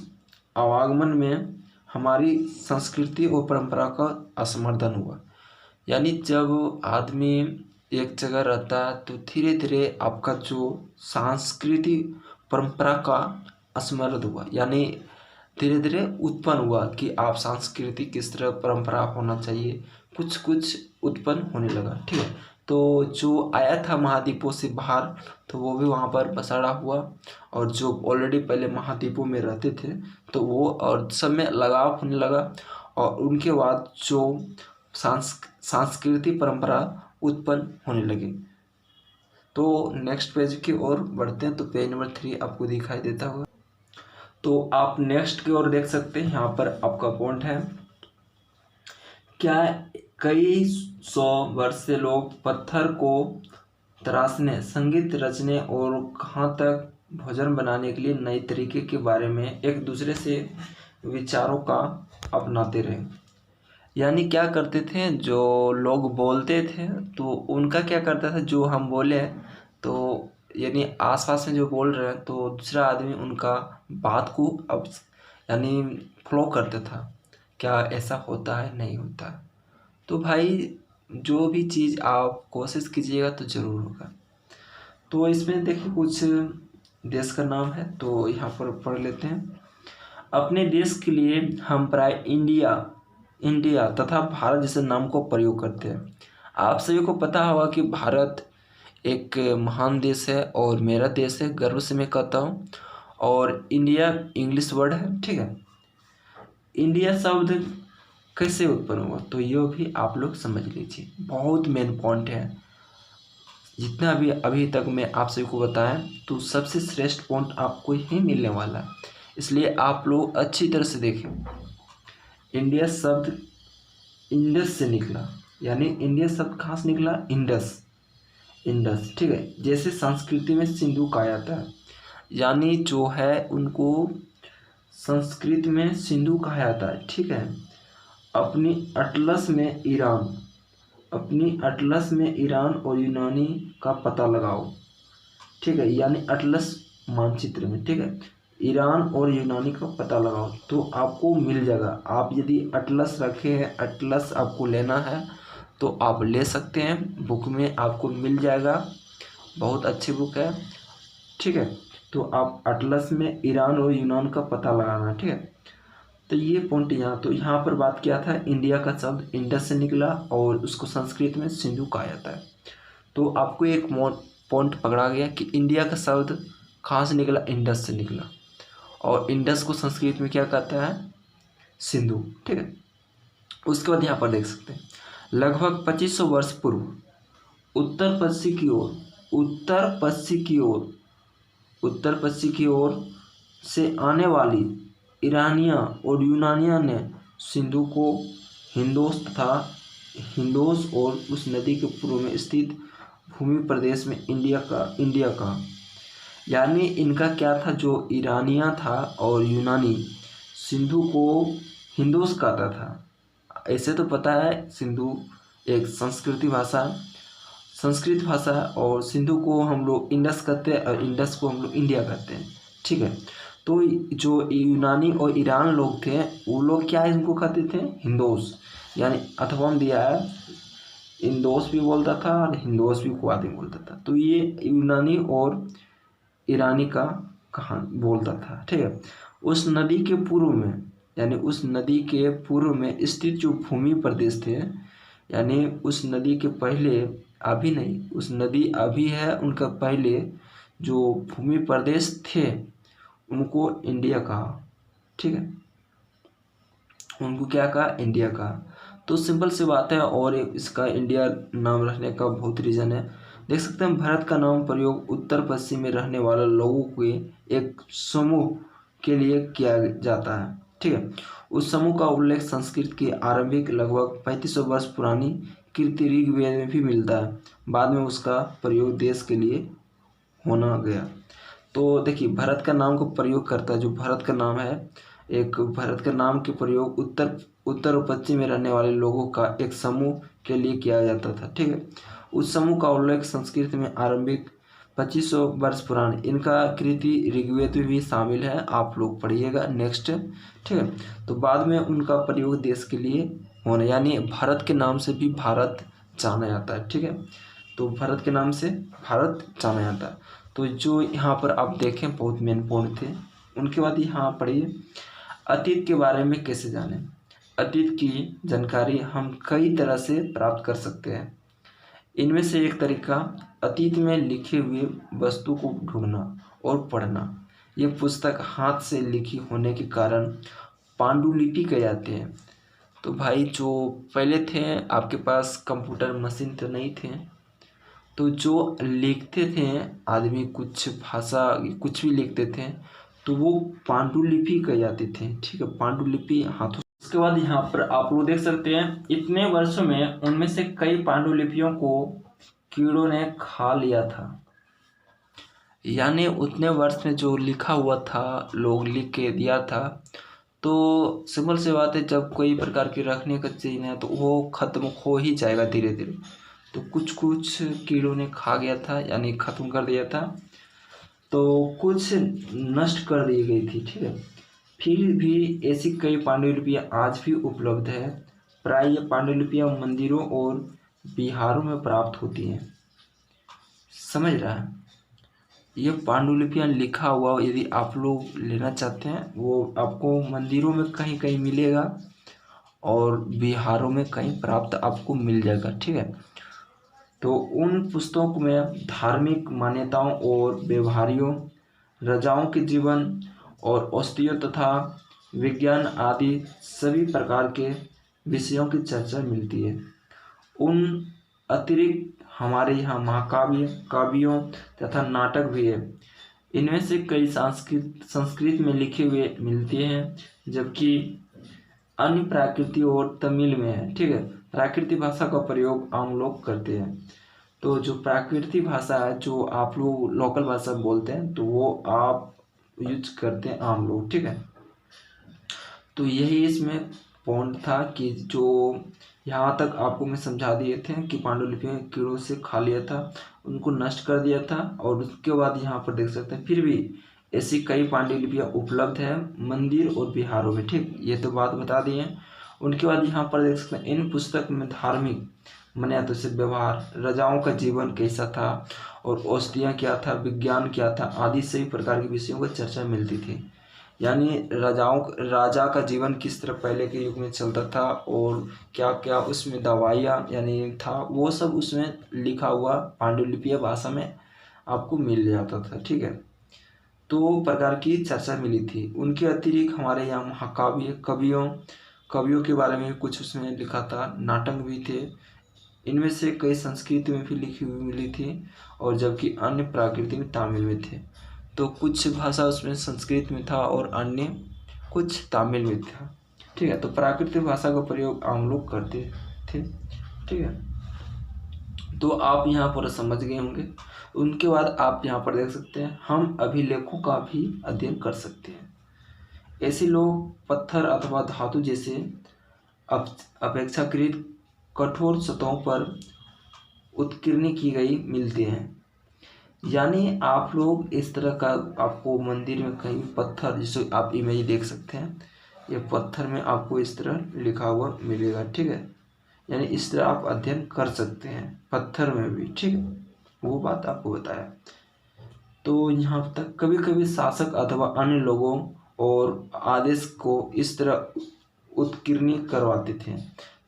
आवागमन में हमारी संस्कृति और परंपरा का असमर्थन हुआ। यानी जब आदमी एक जगह रहता है तो धीरे धीरे आपका जो सांस्कृतिक परंपरा का असमर्थ हुआ, यानी धीरे धीरे उत्पन्न हुआ कि आप संस्कृति किस तरह परंपरा होना चाहिए, कुछ उत्पन्न होने लगा। ठीक है, तो जो आया था महाद्वीपों से बाहर तो वो भी वहाँ पर बसाड़ा हुआ, और जो ऑलरेडी पहले महाद्वीपों में रहते थे तो वो और सब में लगाव होने लगा, और उनके बाद जो सांस्कृतिक परंपरा उत्पन्न होने लगी। तो नेक्स्ट पेज की ओर बढ़ते हैं, तो पेज नंबर 3 आपको दिखाई देता होगा। तो आप नेक्स्ट की ओर देख सकते हैं, यहाँ पर आपका पॉइंट है, क्या कई 100 वर्ष से लोग पत्थर को तराशने, संगीत रचने और कहाँ तक भोजन बनाने के लिए नए तरीके के बारे में एक दूसरे से विचारों का अपनाते रहे। यानी क्या करते थे, जो लोग बोलते थे तो उनका क्या करता था, जो हम बोले तो यानी आसपास में जो बोल रहे हैं तो दूसरा आदमी उनका बात को अब यानी फॉलो करता था, क्या ऐसा होता है नहीं होता। तो भाई जो भी चीज़ आप कोशिश कीजिएगा तो ज़रूर होगा। तो इसमें देखिए कुछ देश का नाम है, तो यहाँ पर पढ़ लेते हैं। अपने देश के लिए हम प्राय इंडिया तथा भारत जैसे नाम को प्रयोग करते हैं। आप सभी को पता होगा कि भारत एक महान देश है और मेरा देश है, गर्व से मैं कहता हूँ। और इंडिया इंग्लिश वर्ड है, ठीक है। इंडिया शब्द कैसे उत्पन्न हुआ तो ये भी आप लोग समझ लीजिए, बहुत मेन पॉइंट है। जितना भी अभी तक मैं आप सभी को बताया तो सबसे श्रेष्ठ पॉइंट आपको ही मिलने वाला है, इसलिए आप लोग अच्छी तरह से देखें। इंडिया शब्द इंडस से निकला, यानी इंडिया शब्द कहाँ से निकला, इंडस, ठीक है। जैसे संस्कृति में सिंधु कहा जाता है, यानी जो है उनको संस्कृत में सिंधु कहा जाता है, ठीक है। अपनी अटलस में ईरान और यूनानी का पता लगाओ, ठीक है, यानी अटलस मानचित्र में, ठीक है, ईरान और यूनानी का पता लगाओ तो आपको मिल जाएगा। आप यदि अटलस रखे हैं, अटलस आपको लेना है तो आप ले सकते हैं, बुक में आपको मिल जाएगा, बहुत अच्छी बुक है, ठीक है। तो आप अटलस में ईरान और यूनान का पता लगाना, ठीक है। तो ये पॉइंट तो यहाँ पर बात किया था, इंडिया का शब्द इंडस से निकला और उसको संस्कृत में सिंधु कहा जाता है। तो आपको एक पॉइंट पकड़ा गया कि इंडिया का शब्द कहाँ से निकला, इंडस से निकला, और इंडस को संस्कृत में क्या कहता है, सिंधु, ठीक है। उसके बाद यहाँ पर देख सकते हैं, लगभग 2500 वर्ष पूर्व उत्तर पश्चिम की ओर से आने वाली ईरानिया और यूनानिया ने सिंधु को हिंदोस तथा हिंदोस और उस नदी के पूर्व में स्थित भूमि प्रदेश में इंडिया का यानी इनका क्या था, जो ईरानिया था और यूनानी सिंधु को हिंदोस कहता था। ऐसे तो पता है सिंधु एक संस्कृत भाषा और सिंधु को हम लोग इंडस कहते हैं और इंडस को हम लोग इंडिया कहते हैं। ठीक है, तो जो यूनानी और ईरान लोग थे वो लोग क्या इनको कहते थे, हिंदोस, यानी अथवा हम दिया है इंदोस भी बोलता था और हिंदोस भी को आदमी बोलता था। तो ये यूनानी और ईरानी का कहा बोलता था। ठीक है, उस नदी के पूर्व में यानी उस नदी के पूर्व में स्थित जो भूमि प्रदेश थे, यानी उस नदी के पहले, अभी नहीं, उस नदी अभी है, उनका पहले जो भूमि प्रदेश थे उनको इंडिया कहा। ठीक है, उनको क्या कहा, इंडिया कहा। तो सिंपल सी बात है, और इसका इंडिया नाम रखने का बहुत रीज़न है। देख सकते हैं भारत का नाम प्रयोग उत्तर पश्चिम में रहने वाले लोगों के एक समूह के लिए किया जाता है। ठीक है, उस समूह का उल्लेख संस्कृत की आरंभिक लगभग 3500 वर्ष पुरानी कीर्ति ऋग्वेद में भी मिलता है। बाद में उसका प्रयोग देश के लिए होना गया। तो देखिए भारत का नाम को प्रयोग करता है, जो भारत का नाम है, एक भारत का नाम के प्रयोग उत्तर और पश्चिम में रहने वाले लोगों का एक समूह के लिए किया जाता था। ठीक है, उस समूह का उल्लेख संस्कृत में आरंभिक 2500 वर्ष पुराने, इनका कृति ऋग्वेद में भी शामिल है, आप लोग पढ़िएगा नेक्स्ट। ठीक है, तो बाद में उनका प्रयोग देश के लिए होना, यानी भारत के नाम से भी भारत जाना जाता है। ठीक है, तो भारत के नाम से भारत जाना जाता है। तो जो यहाँ पर आप देखें बहुत मेन पॉइंट थे। उनके बाद यहाँ पढ़िए अतीत के बारे में कैसे जानें। अतीत की जानकारी हम कई तरह से प्राप्त कर सकते हैं। इनमें से एक तरीका अतीत में लिखे हुए वस्तु को ढूंढना और पढ़ना। ये पुस्तक हाथ से लिखी होने के कारण पांडुलिपि कहे जाते हैं। तो भाई जो पहले थे आपके पास कंप्यूटर मशीन तो नहीं थे, तो जो लिखते थे आदमी कुछ भाषा कुछ भी लिखते थे तो वो पांडुलिपि कहे जाते थे। ठीक है, पांडुलिपि हाथों। उसके बाद यहाँ पर आप लोग देख सकते हैं इतने वर्षों में उनमें से कई पांडुलिपियों को कीड़ों ने खा लिया था। यानी उतने वर्ष में जो लिखा हुआ था, लोग लिख के दिया था, तो सिंपल सी बात है जब कोई प्रकार की रखने का चीज़ है तो वो खत्म हो ही जाएगा धीरे धीरे। तो कुछ कुछ कीड़ों ने खा गया था, यानी खत्म कर दिया था, तो कुछ नष्ट कर दी गई थी। ठीक है, फिर भी ऐसी कई पांडुलिपियाँ आज भी उपलब्ध है। प्राय ये पांडुलिपियाँ मंदिरों और बिहारों में प्राप्त होती हैं। समझ रहा है, ये पांडुलिपियाँ लिखा हुआ यदि आप लोग लेना चाहते हैं वो आपको मंदिरों में कहीं कहीं मिलेगा और बिहारों में कहीं प्राप्त आपको मिल जाएगा। ठीक है, तो उन पुस्तकों में धार्मिक मान्यताओं और व्यवहारियों, राजाओं के जीवन और औषधियों तथा विज्ञान आदि सभी प्रकार के विषयों की चर्चा मिलती है। उन अतिरिक्त हमारे यहाँ महाकाव्य, काव्यों तथा नाटक भी है। इनमें से कई संस्कृत में लिखे हुए मिलते हैं, जबकि अन्य प्राकृतिक और तमिल में है। ठीक है, प्राकृतिक भाषा का प्रयोग आम लोग करते हैं। तो जो प्राकृतिक भाषा है, जो आप लोग लोकल भाषा बोलते हैं, तो वो आप यूज करते हैं आम लोग। ठीक है, तो यही इसमें पॉइंट था कि जो यहाँ तक आपको मैं समझा दिए थे कि पांडुलिपियाँ कीड़ों से खा लिया था, उनको नष्ट कर दिया था। और उसके बाद यहाँ पर देख सकते हैं फिर भी ऐसी कई पांडुलिपियाँ उपलब्ध है मंदिर और बिहारों में। ठीक, ये तो बात बता दिए। उनके बाद यहाँ पर देख सकते हैं इन पुस्तक में धार्मिक मान्यता से व्यवहार, राजाओं का जीवन कैसा था और औषधियाँ क्या था, विज्ञान क्या था आदि सभी प्रकार के विषयों पर चर्चा मिलती थी। यानी राजा का जीवन किस तरह पहले के युग में चलता था और क्या क्या उसमें दवाइयाँ यानी था, वो सब उसमें लिखा हुआ पांडुलिपिया भाषा में आपको मिल जाता था। ठीक है, तो प्रकार की चर्चा मिली थी। उनके अतिरिक्त हमारे यहाँ महाकाव्य, कवियों के बारे में कुछ उसमें लिखा था, नाटक भी थे। इनमें से कई संस्कृत में भी लिखी हुई मिली थी और जबकि अन्य प्राकृतिक में तमिल में थे। तो कुछ भाषा उसमें संस्कृत में था और अन्य कुछ तमिल में था। ठीक है, तो प्राकृतिक भाषा का प्रयोग आम लोग करते थे। ठीक है, तो आप यहाँ पर समझ गए होंगे। उनके बाद आप यहाँ पर देख सकते हैं हम अभिलेखों का भी अध्ययन कर सकते हैं। ऐसे लोग पत्थर अथवा धातु जैसे अपेक्षाकृत कठोर सतहों पर उत्कीर्ण की गई मिलते हैं। यानी आप लोग इस तरह का आपको मंदिर में कहीं पत्थर, जिसे आप इमेज देख सकते हैं, ये पत्थर में आपको इस तरह लिखा हुआ मिलेगा। ठीक है, यानी इस तरह आप अध्ययन कर सकते हैं पत्थर में भी। ठीक है, वो बात आपको बताया। तो यहाँ तक कभी कभी शासक अथवा अन्य लोगों और आदेश को इस तरह उत्कीर्ण करवाते थे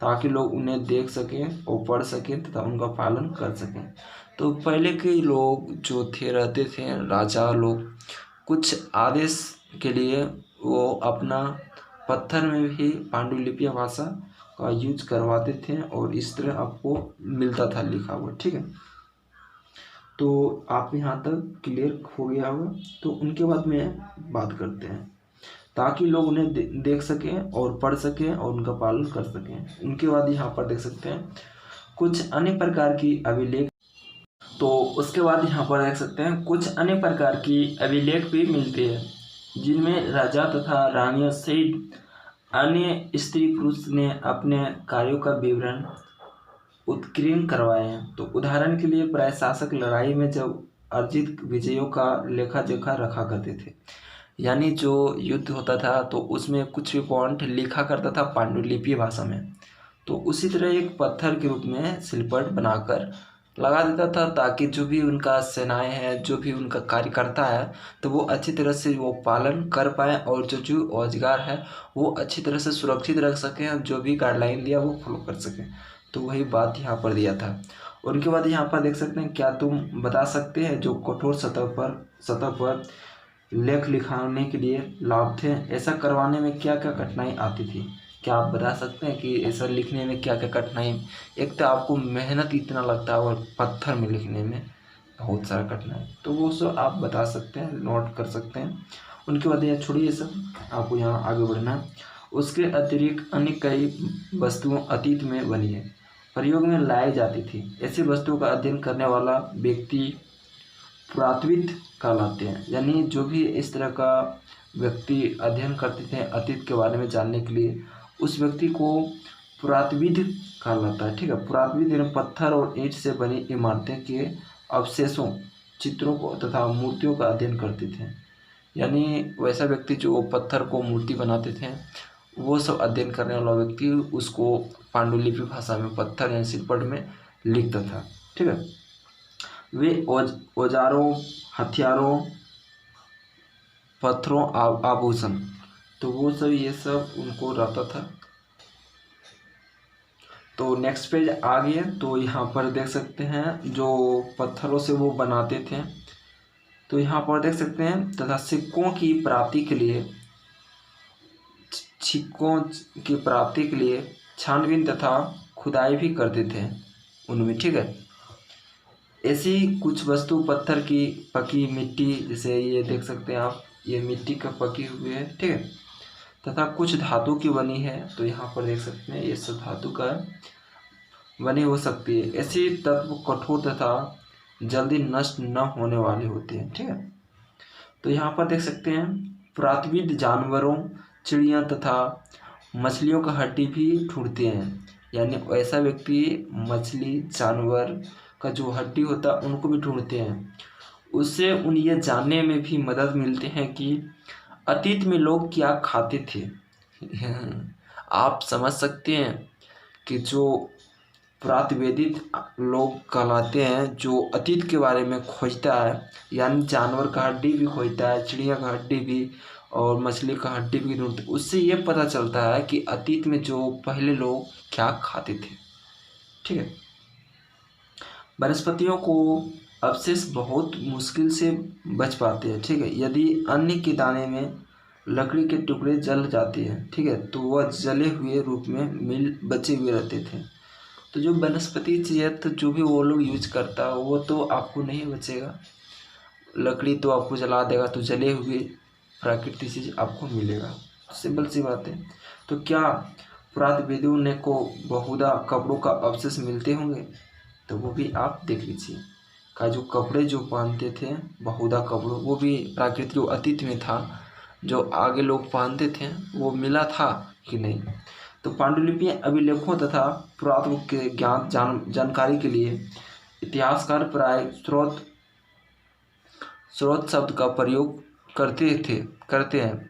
ताकि लोग उन्हें देख सकें और पढ़ सकें तथा उनका पालन कर सकें। तो पहले के लोग जो थे रहते थे, राजा लोग, कुछ आदेश के लिए वो अपना पत्थर में भी पांडुलिपि भाषा का यूज करवाते थे और इस तरह आपको मिलता था लिखा हुआ। ठीक है, तो आप यहाँ तक क्लियर हो गया होगा। तो उनके बाद में बात करते हैं ताकि लोग उन्हें देख सकें और पढ़ सकें और उनका पालन कर सकें। उनके बाद यहाँ पर देख सकते हैं कुछ अन्य प्रकार की अभिलेख। तो उसके बाद यहाँ पर देख सकते हैं कुछ अन्य प्रकार की अभिलेख भी मिलते हैं जिनमें राजा तथा रानियों सहित अन्य स्त्री पुरुष ने अपने कार्यों का विवरण उत्कीर्ण करवाए हैं। तो उदाहरण के लिए प्रशासक लड़ाई में जब अर्जित विजयों का लेखा जोखा रखा करते थे, यानी जो युद्ध होता था तो उसमें कुछ भी पॉइंट लिखा करता था पांडुलिपि भाषा में। तो उसी तरह एक पत्थर के रूप में सिलपट बनाकर लगा देता था ताकि जो भी उनका सेनाएं हैं, जो भी उनका कार्य करता है, तो वो अच्छी तरह से वो पालन कर पाएँ और जो औजार है वो अच्छी तरह से सुरक्षित रख सकें और जो भी गाइडलाइन दिया वो फॉलो कर सकें। तो वही बात यहाँ पर दिया था। उनके बाद यहाँ पर देख सकते हैं क्या तुम बता सकते हैं जो कठोर सतह पर लेख लिखाने के लिए लाभ थे, ऐसा करवाने में क्या क्या कठिनाई आती थी? क्या आप बता सकते हैं कि ऐसा लिखने में क्या क्या कठिनाई? एक तो आपको मेहनत इतना लगता है और पत्थर में लिखने में बहुत सारा कठिनाई, तो वो सब आप बता सकते हैं, नोट कर सकते हैं। उनके बाद यह छोड़िए सब, आपको यहाँ आगे बढ़ना है। उसके अतिरिक्त अन्य कई वस्तुओं अतीत में बनी है, प्रयोग में लाई जाती थी। ऐसी वस्तुओं का अध्ययन करने वाला व्यक्ति पुरातत्वविद कहलाते हैं। यानी जो भी इस तरह का व्यक्ति अध्ययन करते थे अतीत के बारे में जानने के लिए, उस व्यक्ति को पुरातत्वविद कहलाता है। ठीक है, पुरातत्वविद यानी पत्थर और ईंट से बनी इमारतें के अवशेषों, चित्रों को तथा मूर्तियों का अध्ययन करते थे। यानी वैसा व्यक्ति जो पत्थर को मूर्ति बनाते थे, वो सब अध्ययन करने वाला व्यक्ति उसको पांडुलिपि भाषा में पत्थर या सिलपट में लिखता था। ठीक है, वे औजारों, हथियारों, पत्थरों, आभूषण, तो वो सब ये सब उनको रहता था। तो नेक्स्ट पेज आ गया। तो यहाँ पर देख सकते हैं जो पत्थरों से वो बनाते थे, तो यहाँ पर देख सकते हैं तथा सिक्कों की प्राप्ति के लिए छानबीन तथा खुदाई भी करते थे उनमें। ठीक है, ऐसी कुछ वस्तु पत्थर की पकी मिट्टी, जैसे ये देख सकते हैं आप, ये मिट्टी का पकी हुई है। ठीक है, तथा कुछ धातु की बनी है। तो यहाँ पर देख सकते हैं ये सब धातु का बनी हो सकती है। ऐसी तत्व कठोर तथा जल्दी नष्ट न होने वाले होते हैं। ठीक है, तो यहाँ पर देख सकते हैं पुरातत्वविद जानवरों, चिड़िया तथा मछलियों का हड्डी भी ढूंढते हैं। यानी ऐसा व्यक्ति मछली, जानवर का जो हड्डी होता है उनको भी ढूंढते हैं। उससे उन ये जानने में भी मदद मिलती है कि अतीत में लोग क्या खाते थे। आप समझ सकते हैं कि जो पुरातत्वविद लोग कहलाते हैं, जो अतीत के बारे में खोजता है, यानी जानवर का हड्डी भी खोजता है, चिड़िया का हड्डी भी और मछली का हड्डी भी ढूंढते, उससे ये पता चलता है कि अतीत में जो पहले लोग क्या खाते थे। ठीक है, वनस्पतियों को अवशेष बहुत मुश्किल से बच पाते हैं। ठीक है, यदि अन्न के दाने में लकड़ी के टुकड़े जल जाते हैं, ठीक है, तो वह जले हुए रूप में बचे हुए रहते थे। तो जो वनस्पति चीज़ है, तो जो भी वो लोग यूज करता है वो तो आपको नहीं बचेगा। लकड़ी तो आपको जला देगा, तो जले हुए प्राकृतिक चीज़ आपको मिलेगा। सिंपल सी बात है। तो क्या पुरातत्वविदों ने को बहुधा कपड़ों का अवशेष मिलते होंगे, तो वो भी आप देख लीजिए। का जो कपड़े जो पहनते थे बहुधा कपड़ों, वो भी प्राकृतिक जो अतीत में था, जो आगे लोग पहनते थे, वो मिला था कि नहीं। तो पांडुलिपियां अभिलेखों तथा पुरातत्व के जानकारी के लिए इतिहासकार प्राय स्रोत शब्द का प्रयोग करते हैं।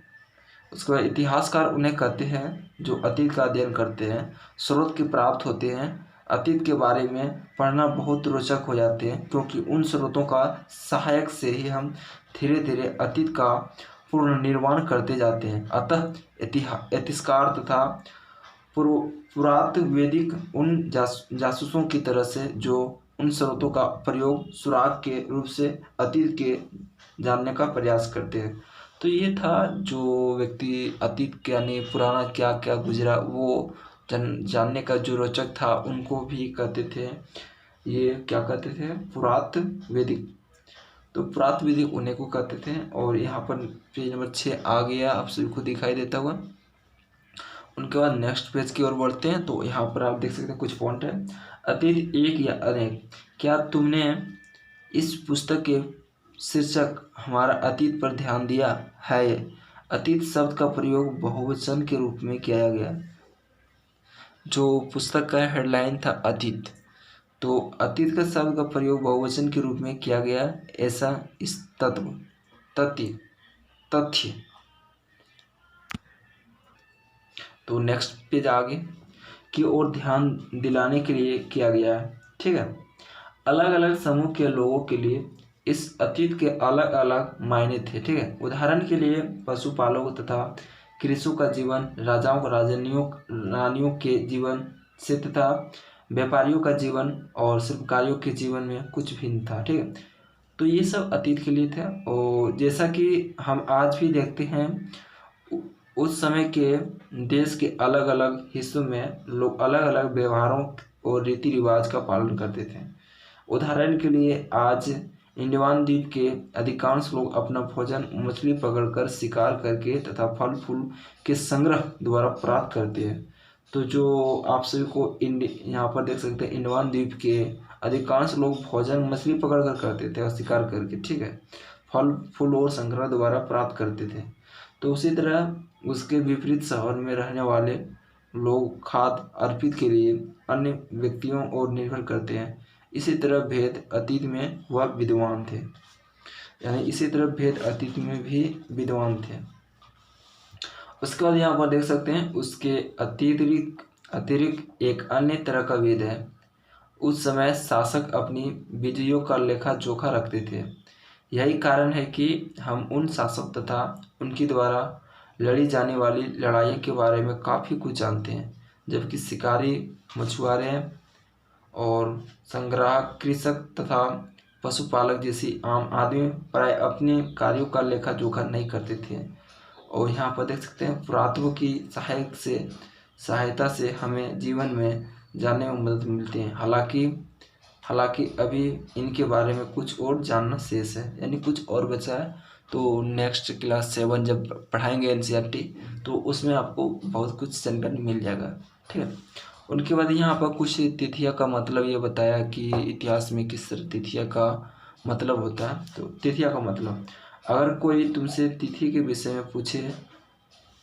उसके बाद इतिहासकार उन्हें कहते हैं जो अतीत का अध्ययन करते हैं, स्रोत के प्राप्त होते हैं। अतीत के बारे में पढ़ना बहुत रोचक हो जाते हैं, क्योंकि उन स्रोतों का सहायक से ही हम धीरे धीरे अतीत का पुनर्निर्माण करते जाते हैं। अतः इतिहासकार तथा पुरातत्वविद उन जासूसों की तरह से जो उन स्रोतों का प्रयोग सुराग के रूप से अतीत के जानने का प्रयास करते हैं। तो ये था जो व्यक्ति अतीत के यानी पुराना क्या क्या गुजरा वो जानने का जो रोचक था, उनको भी कहते थे, ये क्या कहते थे, पुरातत्वविद। तो पुरातत्वविद उन्हें को कहते थे। और यहाँ पर पेज नंबर 6 आ गया आप सभी को दिखाई देता हुआ। उनके बाद नेक्स्ट पेज की ओर बढ़ते हैं। तो यहाँ पर आप देख सकते हैं कुछ पॉइंट है। अतीत एक या अनेक। क्या तुमने इस पुस्तक के शीर्षक हमारा अतीत पर ध्यान दिया है? अतीत शब्द का प्रयोग बहुवचन के रूप में किया गया। जो पुस्तक का हेडलाइन था अतीत, तो अतीत का शब्द का प्रयोग बहुवचन के रूप में किया गया, ऐसा इस तथ्य। तो नेक्स्ट पेज आगे की ओर ध्यान दिलाने के लिए किया गया है। ठीक है। अलग अलग समूह के लोगों के लिए इस अतीत के अलग अलग मायने थे। ठीक है। उदाहरण के लिए पशुपालकों तथा कृषकों का जीवन राजाओं रानियों के जीवन से तथा व्यापारियों का जीवन और शिल्पकारियों के जीवन में कुछ भिन्न था। ठीक है। तो ये सब अतीत के लिए था। और जैसा कि हम आज भी देखते हैं, उस समय के देश के अलग अलग हिस्सों में लोग अलग अलग व्यवहारों और रीति रिवाज का पालन करते थे। उदाहरण के लिए आज अंडमान द्वीप के अधिकांश लोग अपना भोजन मछली पकड़कर, शिकार करके तथा फल फूल के संग्रह द्वारा प्राप्त करते हैं। तो जो आप सभी को यहाँ पर देख सकते हैं, अंडमान द्वीप के अधिकांश लोग भोजन मछली पकड़कर करते थे और शिकार करके, ठीक है, फल फूल और संग्रह द्वारा प्राप्त करते थे। तो उसी तरह उसके विपरीत शहर में रहने वाले लोग खाद्य अर्पित के लिए अन्य व्यक्तियों और निर्भर करते हैं। इसी तरह भेद अतीत में वह विद्वान थे, यानी इसी तरह भेद अतीत में भी विद्वान थे। उसके बाद यहाँ पर देख सकते हैं उसके अतिरिक्त एक अन्य तरह का भेद है। उस समय शासक अपनी विजयों का लेखा जोखा रखते थे। यही कारण है कि हम उन शासक तथा उनके द्वारा लड़ी जाने वाली लड़ाइयों के बारे में काफ़ी कुछ जानते हैं, जबकि शिकारी, मछुआरे और संग्राहक, कृषक तथा पशुपालक जैसी आम आदमी प्राय अपने कार्यों का लेखा जोखा नहीं करते थे। और यहाँ पर देख सकते हैं पुरातत्व की सहायता से हमें जीवन में जानने में मदद मिलती है। हालांकि अभी इनके बारे में कुछ और जानना शेष है, यानी कुछ और बचा है। तो नेक्स्ट क्लास 7 जब पढ़ाएंगे एनसीईआरटी, तो उसमें आपको बहुत कुछ जानकारी मिल जाएगा। ठीक है। उनके बाद यहाँ पर कुछ तिथियाँ का मतलब ये बताया कि इतिहास में किस तरह तिथियाँ का मतलब होता है। तो तिथियाँ का मतलब, अगर कोई तुमसे तिथि के विषय में पूछे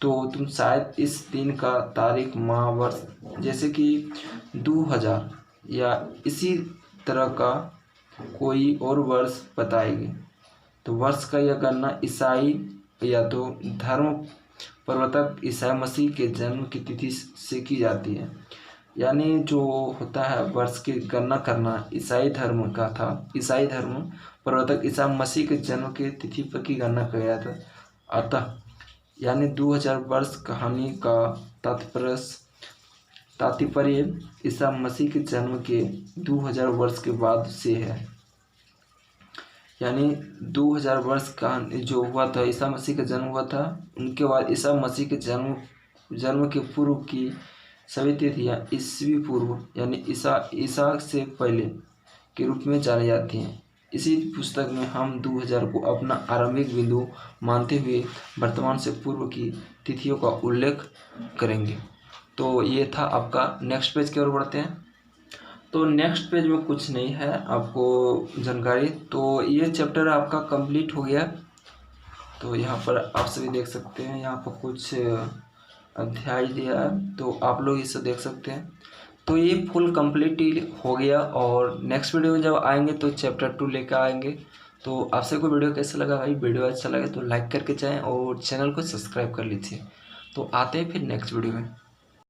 तो तुम शायद इस दिन का तारीख, माह, वर्ष जैसे कि 2000 या इसी तरह का कोई और वर्ष बताएंगे। तो वर्ष का यह गणना ईसाई या तो धर्म प्रवर्तक ईसा मसीह के जन्म की तिथि से की जाती है। यानी जो होता है वर्ष की गणना करना ईसाई धर्म का था। ईसाई धर्म प्रवर्तक ईसा मसीह के जन्म के तिथि पर की गणना किया गया था। अतः यानी 2000 वर्ष कहानी का तात्पर्य ईसा मसीह के जन्म के 2000 वर्ष के बाद से है। यानी 2000 वर्ष का जो हुआ था, ईसा मसीह का जन्म हुआ था, उनके बाद ईसा मसीह के जन्म के पूर्व की सभी तिथियाँ ईसवी पूर्व यानी ईसा से पहले के रूप में जानी जाती हैं। इसी पुस्तक में हम 2000 को अपना आरंभिक बिंदु मानते हुए वर्तमान से पूर्व की तिथियों का उल्लेख करेंगे। तो ये था आपका। नेक्स्ट पेज की ओर बढ़ते हैं। तो नेक्स्ट पेज में कुछ नहीं है आपको जानकारी। तो ये चैप्टर आपका कंप्लीट हो गया। तो यहाँ पर आप सभी देख सकते हैं, यहाँ पर कुछ अध्याय दिया है, तो आप लोग इसे देख सकते हैं। तो ये फुल कंप्लीट हो गया। और नेक्स्ट वीडियो में जब आएंगे तो चैप्टर 2 लेकर आएंगे। तो आपसे कोई वीडियो कैसा लगा भाई? वीडियो अच्छा लगे तो लाइक करके जाएं और चैनल को सब्सक्राइब कर लीजिए। तो आते हैं फिर नेक्स्ट वीडियो में।